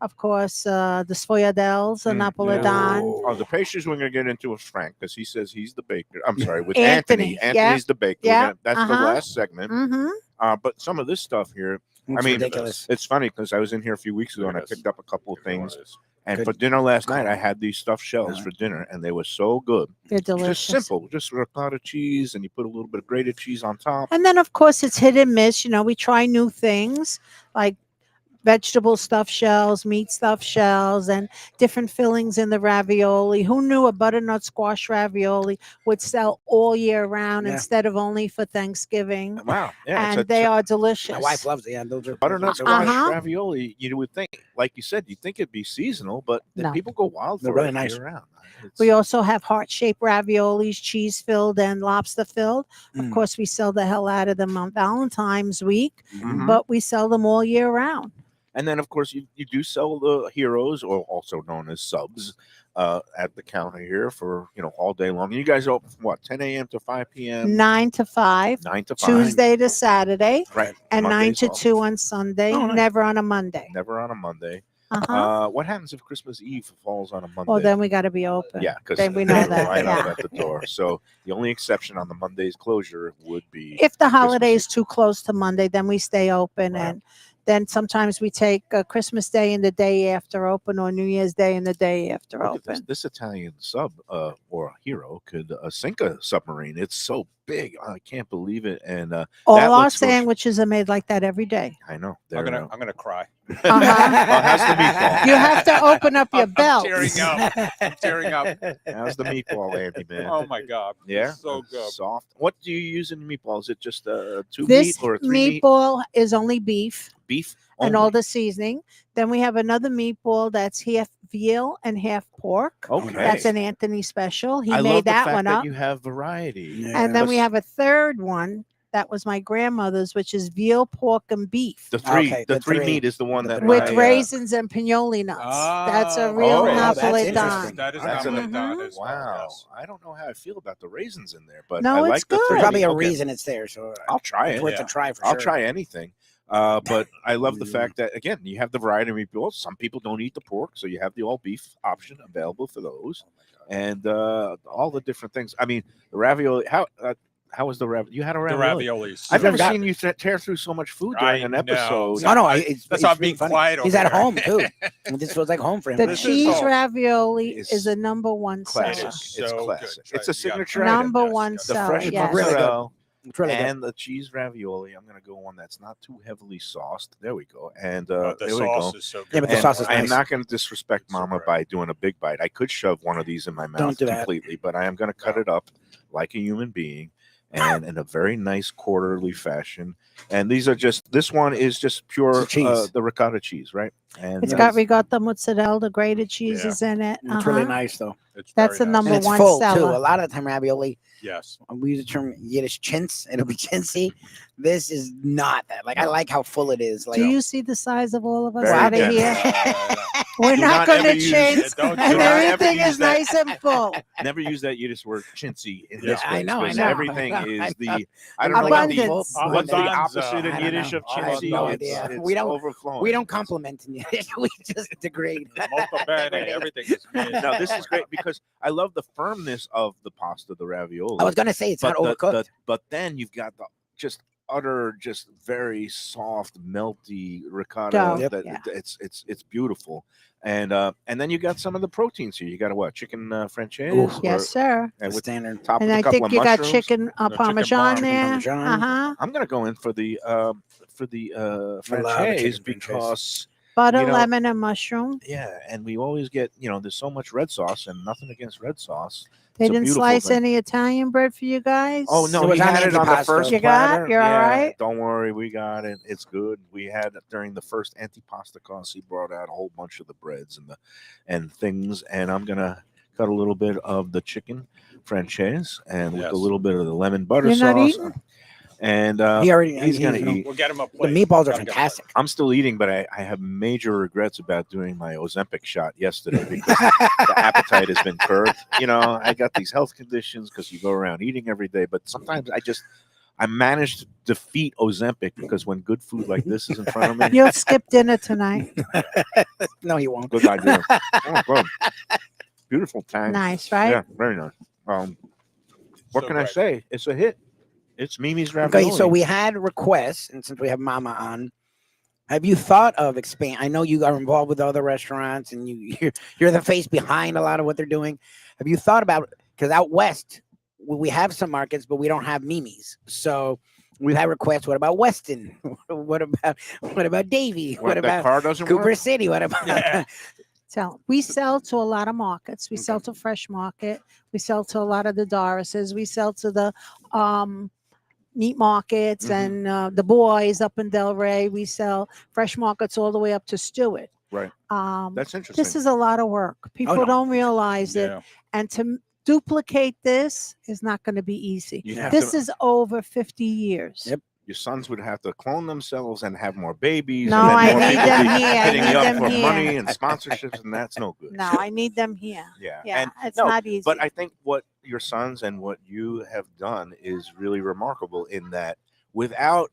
of course the sfogliatelles, the Mm, yeah. Napolitan. Oh, the pastries we're going to get into with Frank because he says he's the baker. I'm sorry, with Anthony, Anthony. Anthony's the baker. We're yeah, gonna- that's the uh-huh. last segment. Mm-hmm. But some of this stuff here, It's I mean, ridiculous. it's funny because I was in here a few weeks ago and I Yes. picked up a couple of things And Good. for dinner last night, I had these stuffed shells for dinner, and they were so good. They're delicious. Just simple, just ricotta cheese, and you put a little bit of grated cheese on top. And then, of course, it's hit and miss. You know, we try new things like vegetable stuffed shells, meat stuffed shells, and different fillings in the ravioli. Who knew a butternut squash ravioli would sell all year round instead of only for Thanksgiving? Wow. Yeah. And they are delicious. My wife loves it. Yeah, those are butternut those squash are- ravioli. You would think, like you said, you'd think it'd be seasonal, but No. people go wild They're for really it nice. year round. We also have heart-shaped raviolis, cheese-filled and lobster-filled. Of course, we sell the hell out of them on Valentine's week, Mhm. but we sell them all year round. And then, of course, you do sell the heroes, or also known as subs, at the counter here for all day long. You guys are open from what, 10 a.m. to 5 p.m. 9 to 5, 9 to 5. Tuesday to Saturday, Right. and 9 Mondays to off. 2 on Sunday. Oh, nice. Never on a Monday. Never on a Monday. What happens if Christmas Eve falls on a Monday? Well, then we got to be open. Yeah, because then we know that. right Yeah. out at the door. So the only exception on the Monday's closure would be If the holiday is too close to Monday, then we stay open, and then sometimes we take Christmas Day and the day after open, or New Year's Day and the day after Look at this. open. This Italian sub or hero could sink a submarine. It's so big. I can't believe it. And All that our looks delicious. sandwiches are made like that every day. I know. I'm They're, gonna cry. Well, how's the meatball? You have to open up your belt. Tearing up. I'm tearing up. How's the meatball, Andy, man? Oh my God. Yeah, So good. soft. What do you use in meatball? Is it just two This meat or three meat? meatball is only beef Beef and all only? the seasoning. Then we have another meatball that's half veal and half pork. Okay. That's an Anthony special. He I made love the that fact one that up. you have variety. And then we Because have a third one that was my grandmother's, which is veal, pork, and beef. the three, Okay, the the three three. meat is the one that With I, raisins and pinoli nuts. That's a real oh, that's Napoletan. interesting. That is That's Napoletan an- as well, wow. yes. I don't know how I feel about the raisins in there, but No, I it's like the good. three. There's probably a Okay. reason it's there, so I'll try it's it. worth Yeah. a try for I'll sure. try anything. But I love the fact that, again, you have the variety of meatballs. Some people don't eat the pork, so you have the all beef option available for those, and all the different things. I mean, the ravioli. How was the ravioli? You had a The ravioli. raviolis. I've never got- seen you tear through so much food I during an know. episode. No, That's it's how I'm really being funny. quiet He's over at here. home too. And this was like home for him. The This is cheese all- ravioli It's is a number one seller. Classic. So It's good. classic. Try It's a it. You gotta signature try it. item. Number Yes, one yes. The seller. fresh Yes. Really good. mozzarella It's really good. and the cheese ravioli. I'm gonna go one that's not too heavily sauced. There we go. And Oh, the there we sauce go. is so good. Yeah, but the And sauce is I am nice. not going to disrespect It's so Mama great. by doing a big bite. I could shove one of these in my mouth do that. completely, but I am going to cut No. it up like a human being and in a very nice quarterly fashion. And these are just, this one is just pure It's cheese. the ricotta cheese, right? And It's got ricotta, mozzarella, grated cheeses in it. It's really Uh-huh. nice though. It's That's very the nice. number And it's one full too. seller. A lot of the time ravioli, Yes. we use the term Yiddish chintz. It'll be chintzy. This is not that. Like I like how full it is. Like Do you see the size of all of us Very out of generous. here? We're Do not not going to ever use- change, don't- do and not ever everything use is that. nice and full. never use that Yiddish word chintzy in Yeah, this I place, know, I 'cause know. Everything I is know. the, I don't know what the, Abundance. what's the Abundanza. opposite of I don't Yiddish know. of I have chintzy. no It's- idea. it's We don't- overflowing. we don't compliment in Yiddish. We just degrade. Molto bene. Everything is made. No, this is great because I love the firmness of the pasta, the ravioli. I was gonna say it's not but overcooked. but then you've got the just utter, just very soft, melty ricotta. Dough, Yep. That yeah. it's beautiful, and then you got some of the proteins here. You got a what? Chicken franchise? Ooh. Yes, sir. And The with standard. top And with a I couple think of you got mushrooms. chicken chicken parmesan parm. there. Parmesan. Uh-huh. I'm gonna go in for the chicken franchise franchise. because Butter, You know- lemon, and mushroom. yeah, and we always get there's so much red sauce and nothing against red sauce. They It's a didn't beautiful slice thing. any Italian bread for you guys? Oh no, It was he on had it on the antipasto. first You got it? platter. You're all Yeah, right? Don't worry, we got it. It's good. We had it during the first antipasta course. He brought out a whole bunch of the breads and things, and I'm gonna cut a little bit of the chicken franchise and with Yes. a little bit of the lemon butter You're not sauce. eating? And He already. he's gonna you know, eat. We'll get him a The plate. meatballs are Gotta get a fantastic. I'm still eating, but I have major regrets about doing my Ozempic shot yesterday because the appetite has been curbed. I got these health conditions because you go around eating every day, but sometimes I managed to defeat Ozempic because when good food like this is in front of me, You'll skip dinner tonight. No, he won't. good idea. Oh, good. Beautiful time. Nice, right? Yeah, very nice. What So can I great. say? It's a hit. It's Mimi's ravioli. Okay, so we had requests, and since we have Mama on, Have you thought of expand? I know you are involved with other restaurants, and you're the face behind a lot of what they're doing. Have you thought about, because out west we have some markets, but we don't have Mimi's. So we've had requests. What about Weston? What about Davie? What about car doesn't Cooper work? City? What about? So we sell to a lot of markets. We sell to Fresh Market. We sell to a lot of the Dorises. We sell to the meat markets and the boys up in Delray. We sell Fresh Markets all the way up to Stewart. Right. That's interesting. This is a lot of work. People don't realize it. And to duplicate this is not going to be easy. This is over 50 years. Yep. Your sons would have to clone themselves and have more babies. No, and I then more need people them be here. I hitting need you up them for here. money and sponsorships, and that's no good. No, I need them here. Yeah. Yeah, And it's no, not easy. But I think what your sons and what you have done is really remarkable in that without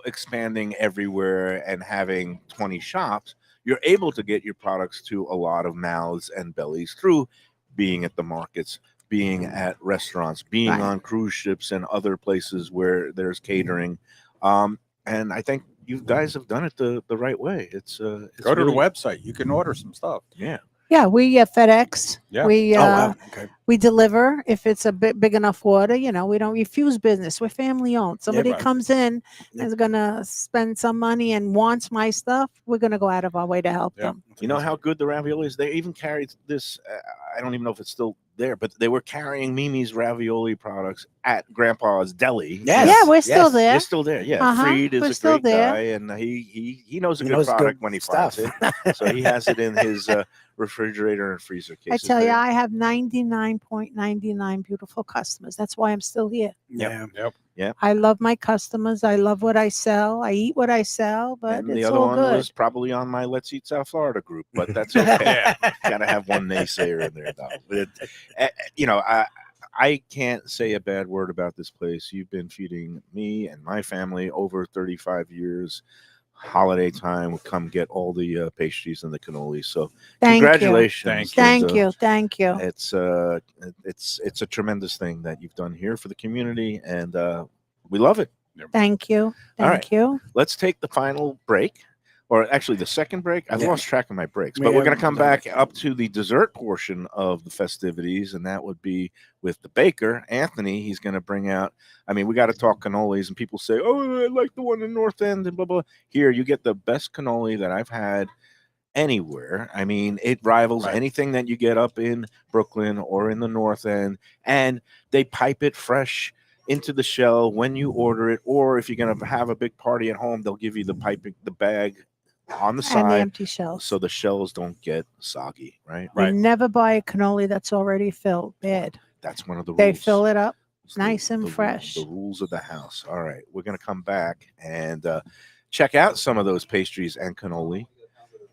expanding everywhere and having 20 shops, you're able to get your products to a lot of mouths and bellies through being at the markets, being at restaurants, being on cruise ships and other places where there's catering. And I think you guys have done it the right way. It's Go to the website. You can order some stuff. Yeah. Yeah, we FedEx. Yeah. We Okay. we deliver if it's a big enough order. You know, we don't refuse business. We're family owned. Somebody right. comes in and is gonna spend some money and wants my stuff, we're gonna go out of our way to help them. You know how good the ravioli is? They even carried this. I don't even know if it's still there, but they were carrying Mimi's ravioli products at Grandpa's Deli. Yes. Yeah, we're still there. They're still there. Yeah. Uh-huh. Freed We're is a still great there. guy, and he knows a He good knows product good when he stuff. finds it. So he has it in his refrigerator and freezer I cases. tell you, there. I have 99.99 beautiful customers. That's why I'm still here. Yep. I love my customers. I love what I sell. I eat what I sell, but And it's the other all one good. was probably on my Let's Eat South Florida group, but that's okay. Gotta have one naysayer in there, though. But you know, I can't say a bad word about this place. You've been feeding me and my family over 35 years. Holiday time, come get all the pastries and the cannolis. So Thank you. congratulations. Thank you. Thank you. It's a tremendous thing that you've done here for the community, and we love it. Thank you. All Thank right. you. Let's take the final break, or actually the second break. I've lost track of my breaks, but Yeah, we're going to come no. back up to the dessert portion of the festivities, and that would be with the baker, Anthony. He's going to bring out, I mean, we got to talk cannolis, and people say, oh, I like the one in North End, and blah, blah. Here, you get the best cannoli that I've had anywhere. I mean, it rivals anything that you get up in Brooklyn or in the North End, and they pipe it fresh into the shell when you order it, or if you're going to have a big party at home, they'll give you the bag on the And the side empty shells. so the shells don't get soggy, right? You never buy a cannoli that's already filled. Bad. That's one of the rules. They fill it up It's nice and fresh. The rules of the house. All right, we're going to come back and check out some of those pastries and cannoli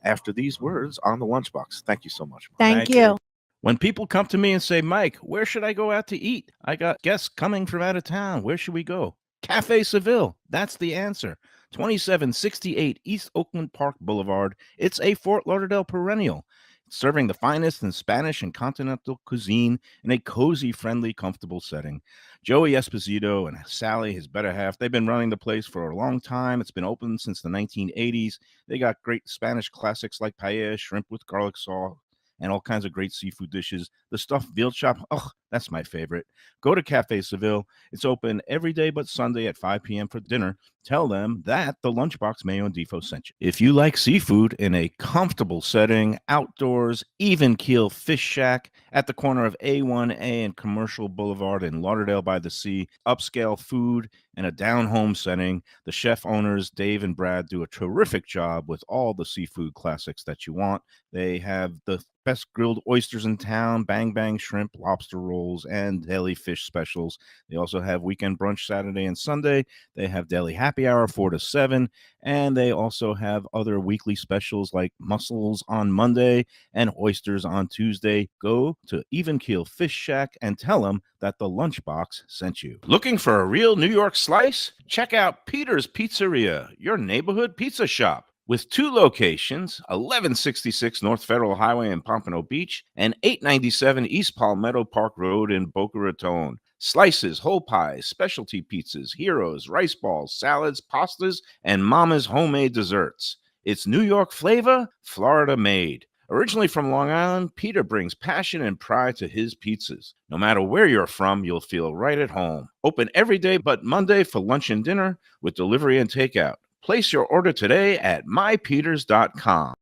after these words on the Lunchbox. Thank you so much. Thank you. When people come to me and say, Mike, where should I go out to eat? I got guests coming from out of town. Where should we go? Cafe Seville. That's the answer. 2768 East Oakland Park Boulevard. It's a Fort Lauderdale perennial, serving the finest in Spanish and continental cuisine in a cozy, friendly, comfortable setting. Joey Esposito and Sally, his better half, they've been running the place for a long time. It's been open since the 1980s. They got great Spanish classics like paella, shrimp with garlic sauce, and all kinds of great seafood dishes. The stuffed veal chop, oh, that's my favorite. Go to Cafe Seville. It's open every day but Sunday at 5 p.m. for dinner. Tell them that the Lunchbox Mayo and Defo sent you. If you like seafood in a comfortable setting, outdoors, even keel fish shack at the corner of A1A and Commercial Boulevard in Lauderdale by the Sea, upscale food in a down-home setting, the chef owners, Dave and Brad, do a terrific job with all the seafood classics that you want. They have the best grilled oysters in town, bang bang shrimp, lobster rolls, and deli fish specials. They also have weekend brunch Saturday and Sunday. They have deli happy hour 4 to 7, and they also have other weekly specials like mussels on Monday and oysters on Tuesday. Go to Even Keel Fish Shack and tell them that the Lunchbox sent you. Looking for a real New York slice? Check out Peter's Pizzeria, your neighborhood pizza shop. with 2 locations, 1166 North Federal Highway in Pompano Beach and 897 East Palmetto Park Road in Boca Raton. Slices, whole pies, specialty pizzas, heroes, rice balls, salads, pastas, and Mama's homemade desserts. It's New York flavor, Florida made. Originally from Long Island, Peter brings passion and pride to his pizzas. No matter where you're from, you'll feel right at home. Open every day but Monday for lunch and dinner with delivery and takeout. Place your order today at mypeters.com.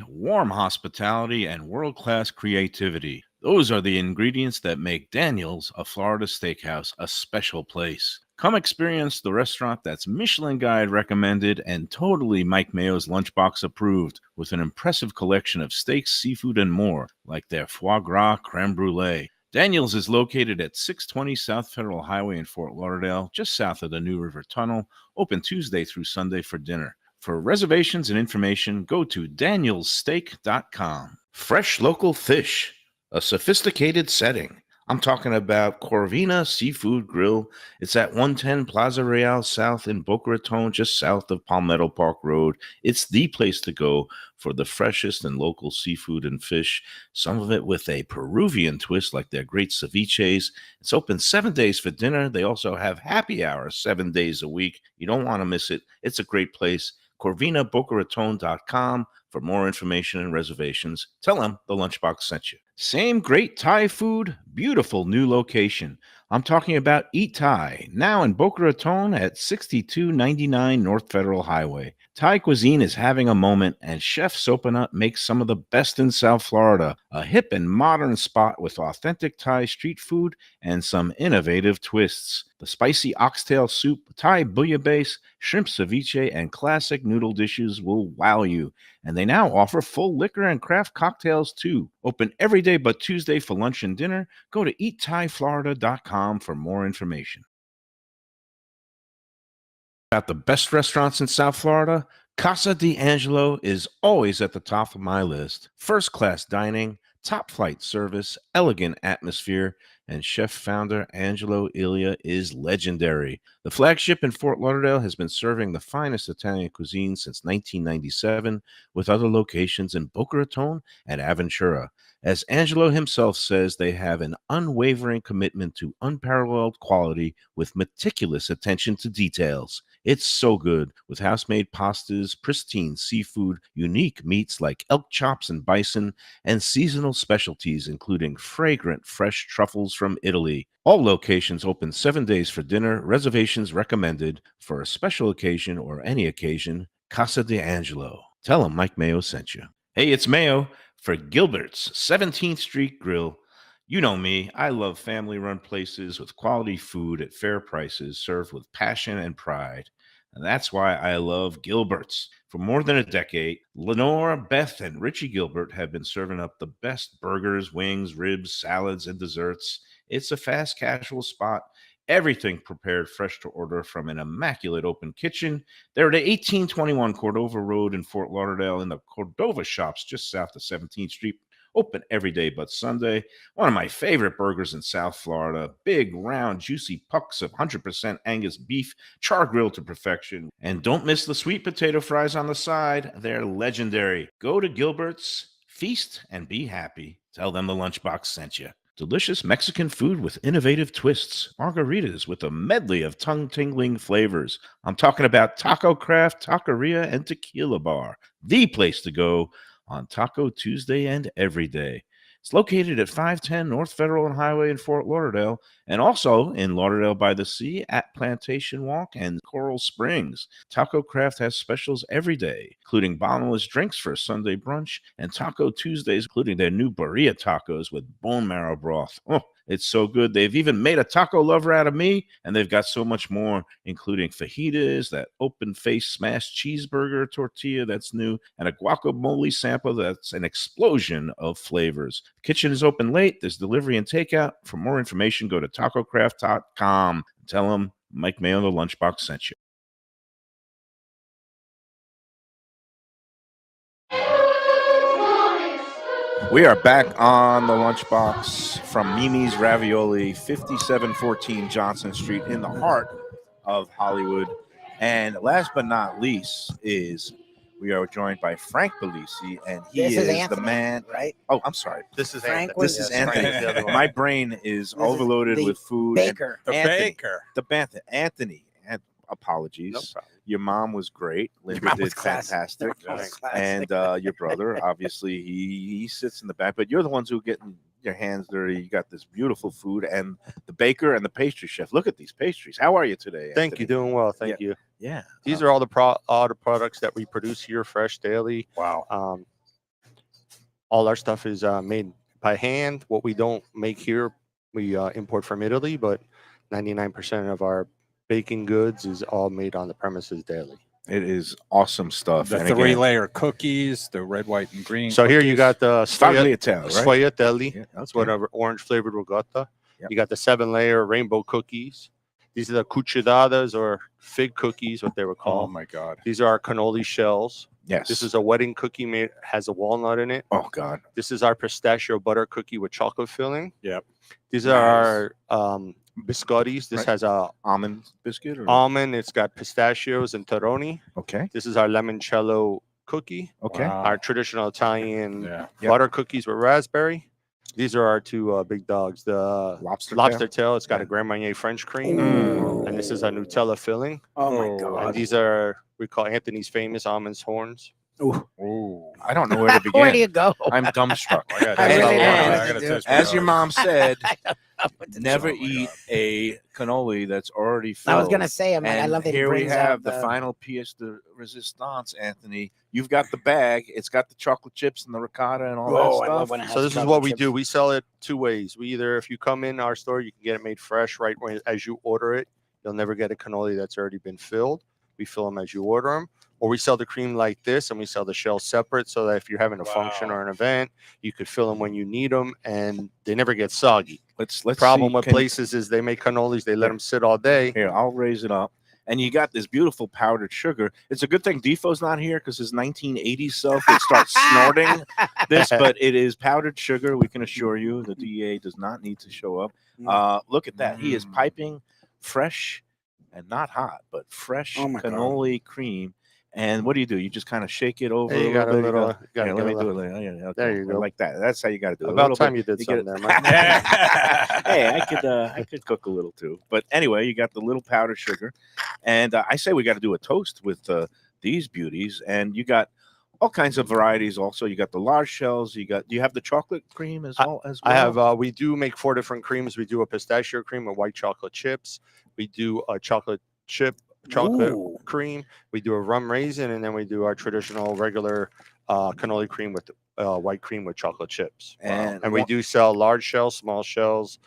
Warm hospitality and world-class creativity. Those are the ingredients that make Daniel's, a Florida steakhouse, a special place. Come experience the restaurant that's Michelin Guide recommended and totally Mike Mayo's Lunchbox approved, with an impressive collection of steaks, seafood, and more, like their foie gras creme brulee. Daniel's is located at 620 South Federal Highway in Fort Lauderdale, just south of the New River Tunnel, open Tuesday through Sunday for dinner. For reservations and information, go to danielssteak.com. Fresh local fish, a sophisticated setting. I'm talking about Corvina Seafood Grill. It's at 110 Plaza Real South in Boca Raton, just south of Palmetto Park Road. It's the place to go for the freshest and local seafood and fish, some of it with a Peruvian twist like their great ceviches. It's open 7 days for dinner. They also have happy hours 7 days a week. You don't want to miss it. It's a great place. CorvinaBocaRaton.com for more information and reservations. Tell them the Lunchbox sent you. Same great Thai food, beautiful new location. I'm talking about Eat Thai, now in Boca Raton at 6299 North Federal Highway. Thai cuisine is having a moment, and Chef Sopanut makes some of the best in South Florida. A hip and modern spot with authentic Thai street food and some innovative twists. The spicy oxtail soup, Thai bouillabaisse, shrimp ceviche, and classic noodle dishes will wow you. And they now offer full liquor and craft cocktails too. Open every day but Tuesday for lunch and dinner. Go to eatthaiflorida.com for more information. About the best restaurants in South Florida, Casa D'Angelo is always at the top of my list. First-class dining, top-flight service, elegant atmosphere, and chef-founder Angelo Ilia is legendary. The flagship in Fort Lauderdale has been serving the finest Italian cuisine since 1997, with other locations in Boca Raton and Aventura. As Angelo himself says, they have an unwavering commitment to unparalleled quality with meticulous attention to details. It's so good, with house-made pastas, pristine seafood, unique meats like elk chops and bison, and seasonal specialties including fragrant fresh truffles from Italy. All locations open 7 days for dinner. Reservations recommended. For a special occasion or any occasion, Casa D'Angelo. Tell them Mike Mayo sent you. Hey, it's Mayo for Gilbert's 17th Street Grill. You know me, I love family-run places with quality food at fair prices served with passion and pride. And that's why I love Gilbert's. For more than a decade, Lenore, Beth, and Richie Gilbert have been serving up the best burgers, wings, ribs, salads, and desserts. It's a fast casual spot. Everything prepared fresh to order from an immaculate open kitchen. They're at 1821 Cordova Road in Fort Lauderdale in the Cordova Shops just south of 17th Street. Open every day but Sunday. One of my favorite burgers in South Florida. Big, round, juicy pucks of 100% Angus beef, char grilled to perfection. And don't miss the sweet potato fries on the side. They're legendary. Go to Gilbert's, feast, and be happy. Tell them the Lunchbox sent you. Delicious Mexican food with innovative twists. Margaritas with a medley of tongue-tingling flavors. I'm talking about Taco Craft, Taqueria, and Tequila Bar. The place to go on Taco Tuesday and every day. It's located at 510 North Federal and Highway in Fort Lauderdale, and also in Lauderdale by the Sea at Plantation Walk and Coral Springs. Taco Craft has specials every day, including bottomless drinks for a Sunday brunch, and Taco Tuesdays, including their new burrito tacos with bone marrow broth. Oh, it's so good. They've even made a taco lover out of me, and they've got so much more, including fajitas, that open-faced smashed cheeseburger tortilla that's new, and a guacamole sample that's an explosion of flavors. The kitchen is open late. There's delivery and takeout. For more information, go to tacocraft.com. Tell them Mike Mayo, the Lunchbox, sent you. We are back on the Lunchbox from Mimi's Ravioli, 5714 Johnson Street in the heart of Hollywood. And last but not least is we are joined by Frank Bellisi, and he This is the Anthony, man. right? Oh, I'm sorry. This is Frank Anthony. was- This is Yes, Anthony. Frank's the other one. My brain is This is overloaded the with food. Baker. The Anthony. baker. Anthony. Apologies. No problem. Your mom was great. Linda mom did was classic. fantastic. Your mom was classic. And your brother, obviously, he sits in the back. But you're the ones who get your hands dirty. You got this beautiful food, and the baker and the pastry chef. Look at these pastries. How are you today? Thank Anthony? you. Doing well. Thank you. Yeah. These are all the products that we produce here, fresh daily. Wow. All our stuff is made by hand. What we don't make here, we import from Italy, but 99% of our baking goods is all made on the premises daily. It is awesome stuff. The And again, 3-layer cookies, the red, white, and green. So here you got the Sfogliatelle, right? sfogliatelli. Yeah, That's okay. whatever orange flavored ricotta. Yep. You got the 7-layer rainbow cookies. These are the cuccioladas or fig cookies, what they were Oh called. my God. These are our cannoli shells. Yes. This is a wedding cookie made has a walnut in it. Oh God. This is our pistachio butter cookie with chocolate filling. Yep. These are our biscottis. This Right. has a Almond biscuit. Or? almond. It's got pistachios and taroni. Okay. This is our limoncello cookie. Okay. Wow. Our traditional Italian Yeah. Yep. butter cookies with raspberry. These are our two big dogs. The Lobster tail. It's got Yeah. a Grand Marnier French cream, Ooh. and this is our Nutella filling. Oh my Oh, God. And these are we call Anthony's famous almonds horns. Ooh. Ooh. I don't know where to begin. Where do you go? I'm dumbstruck. I gotta I taste really it. don't know I what gotta to do. taste As your it. mom said, What to do? never Oh my eat God. a cannoli that's already filled. I was gonna say, I mean, I And love that he here we brings have out the final pièce de résistance, Anthony. You've got the bag. It's got the chocolate chips and the ricotta and all Oh, that I love stuff. when it has So this is chocolate what we chips. do. We sell it two ways. We either, if you come in our store, you can get it made fresh right when as you order it. You'll never get a cannoli that's already been filled. We fill them as you order them. Or we sell the cream like this, and we sell the shell separate, so that if you're having a function Wow. or an event, you could fill them when you need them, and they never get soggy. Let's Problem see, with places is they make cannolis, they let them sit all day. Here, I'll raise it up. And you got this beautiful powdered sugar. It's a good thing Defoe's not here because his 1980s self would start snorting this, but it is powdered sugar. We can assure you the DEA does not need to show up. Look at that. He is piping fresh and not hot, but fresh Oh my God. cannoli cream. And what do? You just kind of shake it over There you a got a little bit. little. Here, Got let me do it. Yeah, okay. There you go. Like that. That's how you got to do it. A About little time bit. you did You get something it. there, Mike. Hey, I could cook a little too. But anyway, you got the little powdered sugar, and I say we got to do a toast with these beauties. And you got all kinds of varieties. Also, you got the large shells. Do you have the chocolate cream as well? I have. We do make 4 different creams. We do a pistachio cream with white chocolate chips. We do a chocolate Ooh. cream. We do a rum raisin, and then we do our traditional regular cannoli cream with white cream with chocolate chips. And we do sell large shells, small shells,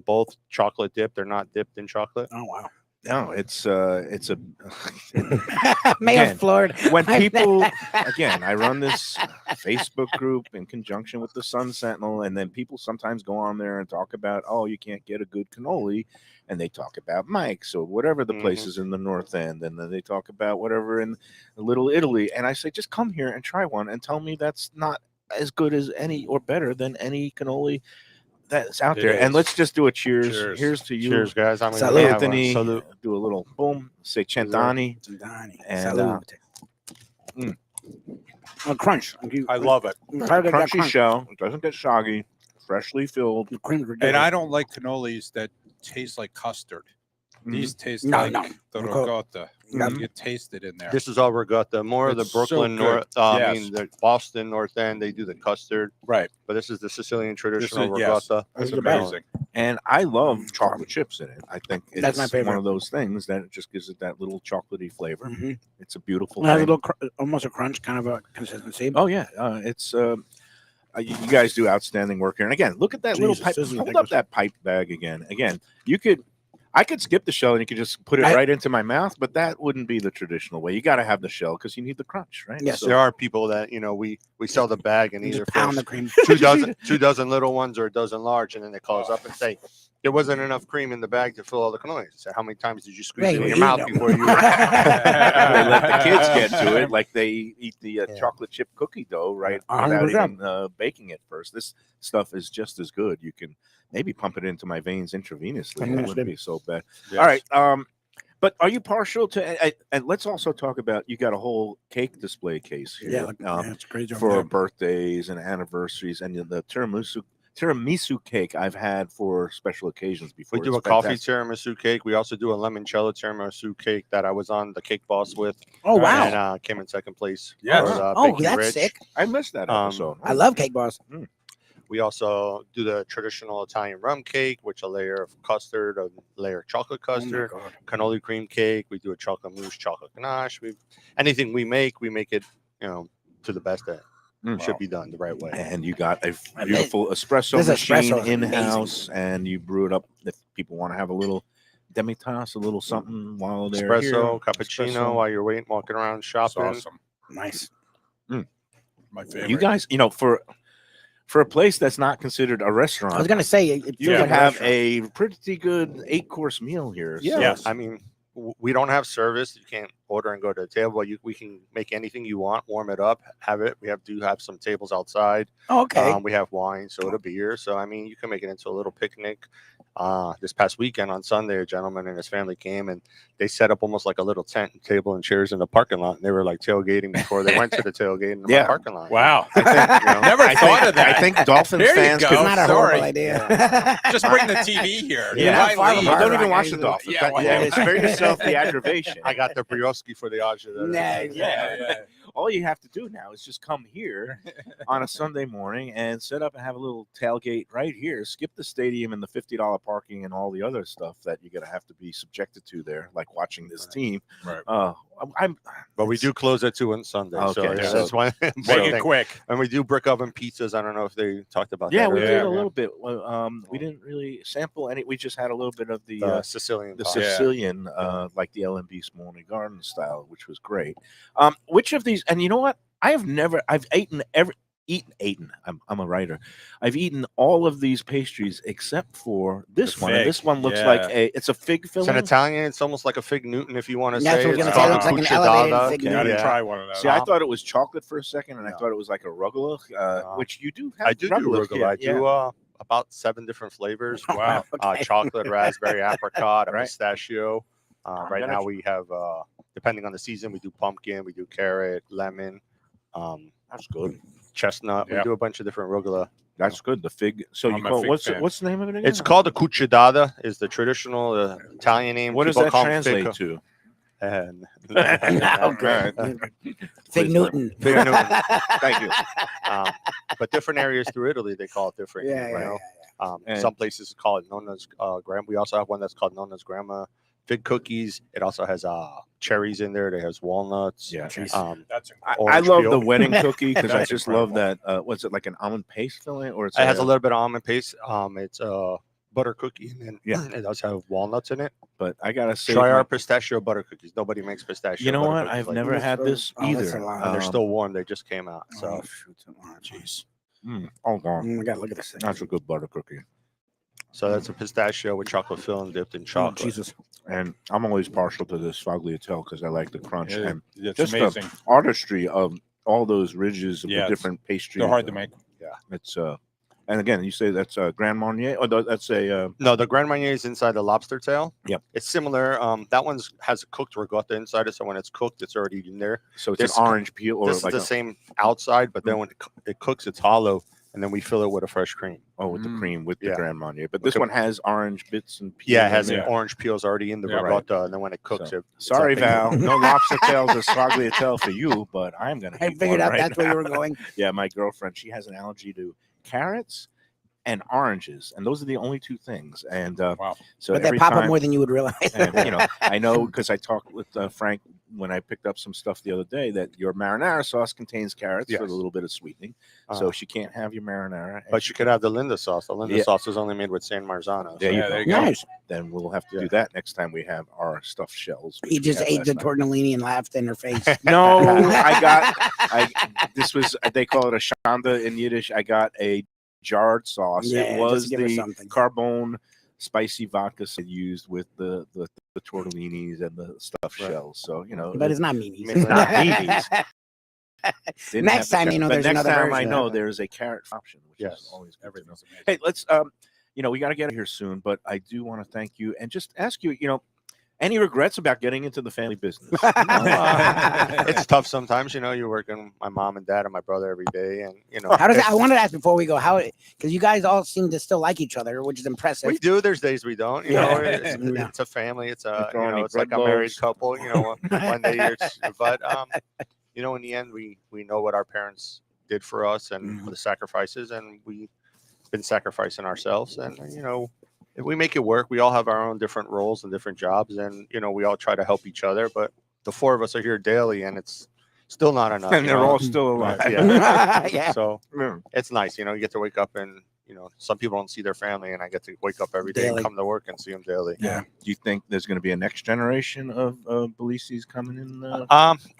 both chocolate dipped. They're not dipped in chocolate. Oh wow. No, it's a Mayo Again, floored. when people again, I run this Facebook group in conjunction with the Sun Sentinel, and then people sometimes go on there and talk about, oh, you can't get a good cannoli, and they talk about Mike's or whatever the places in the North End, and then they talk about whatever in Little Italy, and I say, just come here and try one and tell me that's not as good as any or better than any cannoli that's out It there. And is. let's just do a cheers. Cheers. Here's to you. Cheers, guys. I'm Salute. gonna have a Anthony, salute. do a little boom, say Centani. And, Salute. A crunch. I love it. Crunchy shell, it doesn't get soggy, freshly filled. The cream's And ridiculous. I don't like cannolis that taste like custard. These taste No, like no. the Ricotta. ricotta. Mhm. You taste it in there. This is all regatta. More of the It's so Brooklyn good. North. I Yes. mean, the Boston North End. They do the custard, right. but this is the Sicilian traditional Yes. regatta. That's the best. amazing. And I love chocolate chips in it. I think it's That's my favorite. one of those things that it just gives it that little chocolatey flavor. Mhm. It's a beautiful It has a thing. little, almost a crunch, kind of a consistency. Oh yeah, it's you guys do outstanding work here. And again, look at that little Jesus, pipe. this is Hold up ridiculous. that pipe bag again. Again, I could skip the shell and you could just put it I- right into my mouth, but that wouldn't be the traditional way. You got to have the shell because you need the crunch, right? Yes. So- There are people that we sell the bag and You either just pound the first cream. 2 dozen little ones or a dozen large, and then they call us up and say there wasn't enough cream in the bag to fill all the cannolis. So how many times did you squeeze Hey, it in well, your you mouth know. before you? they let the kids get to it like they eat the Yeah. chocolate chip cookie dough right 100%. without even baking it first. This stuff is just as good. You can maybe pump it into my veins intravenously. It wouldn't be so bad. Yes. All right. But are you partial to? And let's also talk about. You got a whole cake display case here. It's crazy for birthdays and anniversaries, and the tiramisu cake I've had for special occasions before. We do a coffee tiramisu cake. We also do a limoncello tiramisu cake that I was on the Cake Boss with. Oh wow! And came in second place. Yes. That's Rich. sick. I missed that episode. I love Cake Boss. We also do the traditional Italian rum cake, which a layer of custard, a layer of chocolate custard, cannoli cream cake. We do a chocolate mousse, chocolate ganache. Anything we make it, to the best that should be done the right way. And you got a beautiful espresso machine in-house, and you brew it up if people want to have a little demi-tasse, a little something while they're espresso, cappuccino, while you're walking around shopping. That's awesome. Nice. My favorite. You guys, for a place that's not considered a restaurant, I was gonna say you could have a pretty good 8-course meal here. Yeah. So. Yes. I mean, we don't have service. You can't order and go to the table. We can make anything you want, warm it up, have it. We do have some tables outside. Oh, okay. We have wine, soda, beer. So, I mean, you can make it into a little picnic. This past weekend on Sunday, a gentleman and his family came, and they set up almost like a little tent and table and chairs in the parking lot. And they were like tailgating before they went to the tailgate in the parking lot. Wow. I think, Never thought of that. I think Dolphins There you fans go. could It's not a sorry. horrible idea. Just bring the TV here. Yeah. Why leave? Don't even watch the Dolphins. Yeah, well, It's very yourself the aggravation. I got the brioche for the Aja. Yeah. All you have to do now is just come here on a Sunday morning and set up and have a little tailgate right here. Skip the stadium and the $50 parking and all the other stuff that you're going to have to be subjected to there, like watching this team. Right. But we do close at 2 on Sunday. So, Okay, yeah, so that's why. Make it quick. And we do brick oven pizzas. I don't know if they talked about Yeah, that. we earlier. did a little bit. We didn't really sample any. We just had a little bit of the Sicilian. the pie. Sicilian, like the LMB Smolny Garden style, which was great. Which of these? And you know what? I've eaten I'm a writer. I've eaten all of these pastries except for this The one. And fig, this one looks yeah. like it's a fig It's filling. an Italian. It's almost like a fig Newton, if you want to That's say. what I was It's gonna say. It called looks a like an elevated cucciadata. fig You got to Yeah. try one of those. See, I thought it was chocolate for a second, and I thought it was like a rucola, which you do have. I do rucola. Yeah, I do about 7 different flavors. Wow. Okay. Chocolate, raspberry, apricot, a Right. pistachio. Right gonna now we have, depending on the season, we do pumpkin, we do carrot, lemon, That's good. chestnut. Yeah. We do a bunch of different rucola. That's good. The fig. So I'm you a call fig what's fan. the name of it again? It's called a cucciadata. Is the traditional Italian name. What does People that call 'em translate fig- to? And Okay. Fig Newton. Fig Newton. Thank you. But different areas through Italy, they call it different. Yeah, you yeah, know? And- Some places call it Nonna's grandma. We also have one that's called Nonna's grandma fig cookies. It also has cherries in there. It has walnuts. Yeah. That's I orange love peel. the wedding cookie because I That's just incredible. love that. What's it like an almond paste filling, or it's It has a little bit of almond paste. It's a butter cookie, and then Yeah. it does have walnuts in it. But I gotta say, Try our pistachio butter cookies. Nobody makes pistachio. you know butter what? cookies I've like never this. had this Oh, that's either. a lot. And they're still warm. They just came out. So Jeez. Oh, God. Oh my God, look at this thing. That's a good butter cookie. that's a pistachio with chocolate filling dipped in Oh, chocolate. Jesus. And I'm always partial to this sfogliatelle because I like the crunch and It's just amazing. the artistry of all those ridges of Yes. the different pastries. They're hard to make. It's and again, you say that's a Grand Marnier, or that's a No, the Grand Marnier is inside the lobster tail. Yep. It's similar. That one's has a cooked ricotta inside it, so when it's cooked, it's already in there. so it's This- an orange peel or This is like the same outside, but then when it cooks, it's hollow, and then we fill it with a fresh cream. with the cream with the Yeah. Grand Marnier. But this Okay. one has orange bits and peels. Yeah, it has in the there. orange peels already in the Yeah, right. ricotta, and then when it cooks, So, it's sorry, up in Val, there. no lobster tails or sfogliatelle for you, but I'm gonna. I eat figured one out right that's where you were now. going. Yeah, my girlfriend, she has an allergy to carrots and oranges, and those are the only 2 things. And Wow. so But they every pop up time, more than you would realize. and, I know because I talked with Frank when I picked up some stuff the other day that your marinara sauce contains carrots for a Yes. little bit of sweetening, Uh, so she can't have your marinara. and But you could have the Linda sauce. The Linda Yeah. sauce is only made with San Marzano. There Yeah, you there go. you go. Nice. Then we'll have to Yeah. do that next time we have our stuffed shells. which He we just had ate last the night. tortellini and laughed in her face. No, this was, they call it a shanda in Yiddish. I got a jarred sauce. Yeah, It just was give her the something. carbone spicy vodka used with the tortellinis and the stuffed Right. shells. So, But it's not Mimi's. It's not Mimi's. Didn't Next have the time, carrot. But there's next another time I version. know there's a carrot option, which Yes. is always good to know. Everything's amazing. Hey, let's we got to get out of here soon, but I do want to thank you and just ask you, Any regrets about getting into the family business? It's tough sometimes, you're working with my mom and dad and my brother every day, and How does I wanted to ask before we go, how, because you guys all seem to still like each other, which is impressive. we do. There's days we don't. It's a family. It's it's like a married couple. One day but in the end, we know what our parents did for us and the sacrifices, and we've been sacrificing ourselves, and if we make it work. We all have our own different roles and different jobs, and we all try to help each other. But the four of us are here daily, and it's still not enough. And they're all still alive. Yeah. So it's nice, you get to wake up and some people don't see their family, and I get to wake up every day Daily. and come to work and see them daily. Yeah. Do you think there's going to be a next generation of Belises coming in?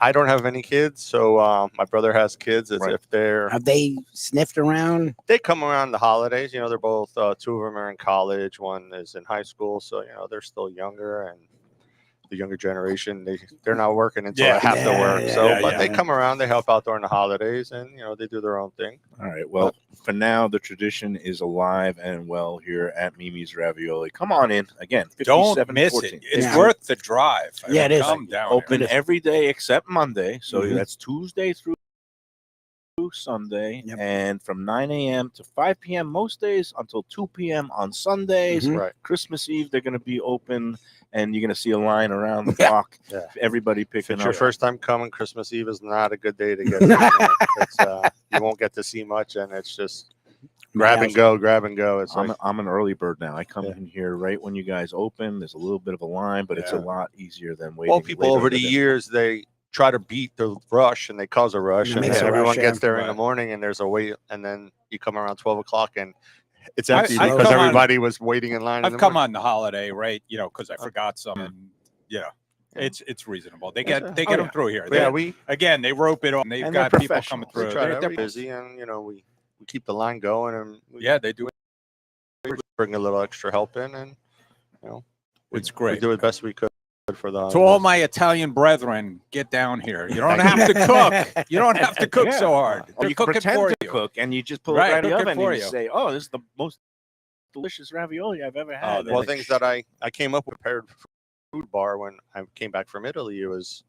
I don't have any kids, so my brother has kids. As if Have they sniffed around? they come around the holidays. They're both two of them are in college. One is in high school, so they're still younger, and the younger generation they're not working until they have to work. So, but they come around, they help out during the holidays, and they do their own thing. All right. Well, for now, the tradition is alive and well here at Mimi's Ravioli. Come on in again. Don't miss 5714. it. It's worth the drive. Yeah, it is. Come down Open here. every day except Monday. So that's Tuesday through Sunday, and from 9 a.m. to 5 p.m. most days until 2 p.m. on Sundays. Right. Christmas Eve, they're going to be open, and you're going to see a line around the block. Yeah. Everybody If picking it's up. your first time coming, Christmas Eve is not a good day to get there. You won't get to see much, and it's just grab and go. It's I'm an early bird now. I come in here right when you guys open. There's a little bit of a line, but it's a lot easier than waiting. well, people later over in the day. years, they try to beat the rush, and they cause a rush, and makes then a everyone rush, gets there in the Right. morning, and there's a wait, and then you come around 12 o'clock, and it's empty I because come on- everybody was waiting in line. in I've the come morning. on the holiday, right? Because I forgot some, and it's reasonable. They get Yes, them through here. Yeah, they rope it on. They've And got they're people coming professionals. through. we try to, They're we're busy, and we keep the line going, and we they do. bring a little extra help in, and It's we great. do it best we could for the To all my Italian brethren, get down here. You don't have to cook. You don't have to cook so hard. Or They're you can cooking pretend for to you. cook, and you just pull Right, it right in the cook it oven, for and you you. say, "Oh, this is the most delicious ravioli I've ever had." well, things that I came up with prepared food bar when I came back from Italy. It was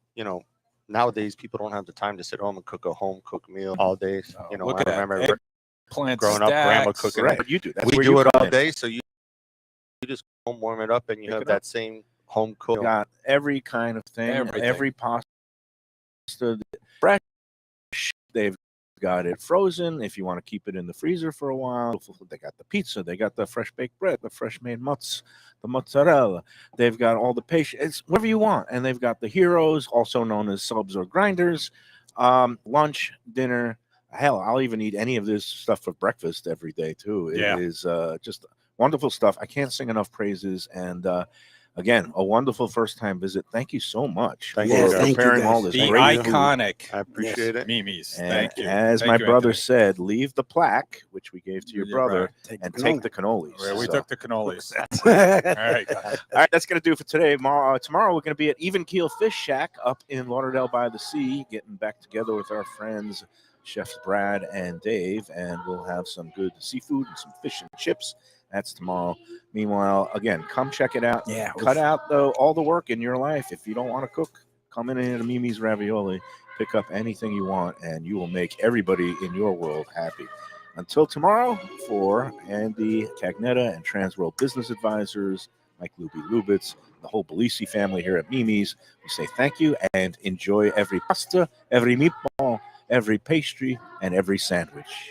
nowadays people don't have the time to sit home and cook a home cooked meal all day. Look I at that. remember Plant growing up, grandma stacks. cooking. right, but you do. That's We where do you it come all in. day, so you just home warm it up, and you Pick have it that up. same home cooked. Got every kind of thing, Everything. every pasta, fresh. They've got it frozen if you want to keep it in the freezer for a while. They got the pizza, they got the fresh baked bread, the fresh made mozz, the mozzarella. They've got all the patience. It's whatever you want, and they've got the heroes, also known as subs or grinders. Lunch, dinner. Hell, I'll even eat any of this stuff for breakfast every day too. It is just wonderful stuff. I can't sing enough praises, and again, a wonderful first-time visit. Thank you so much Thank for you. Thank you, preparing all guys. this The great food. iconic I appreciate it. Mimi's. And Thank you. as Thank my you, brother Anthony. said, leave the plaque, which we gave to your Yeah, brother, right. and take the cannolis. Where we So- took the cannolis. All right, guys. All right, that's going to do it for today. Tomorrow we're going to be at Even Keel Fish Shack up in Lauderdale by the Sea, getting back together with our friends, Chefs Brad and Dave, and we'll have some good seafood and some fish and chips. That's tomorrow. Meanwhile, again, come check it out. Yeah. Cut out all the work in your life. If you don't want to cook, come in to Mimi's Ravioli, pick up anything you want, and you will make everybody in your world happy. Until tomorrow, for Andy Cagnetta and TransWorld Business Advisors, Mike Luby Lubitz, the whole Belisi family here at Mimi's, we say thank you and enjoy every pasta, every meatball, every pastry, and every sandwich.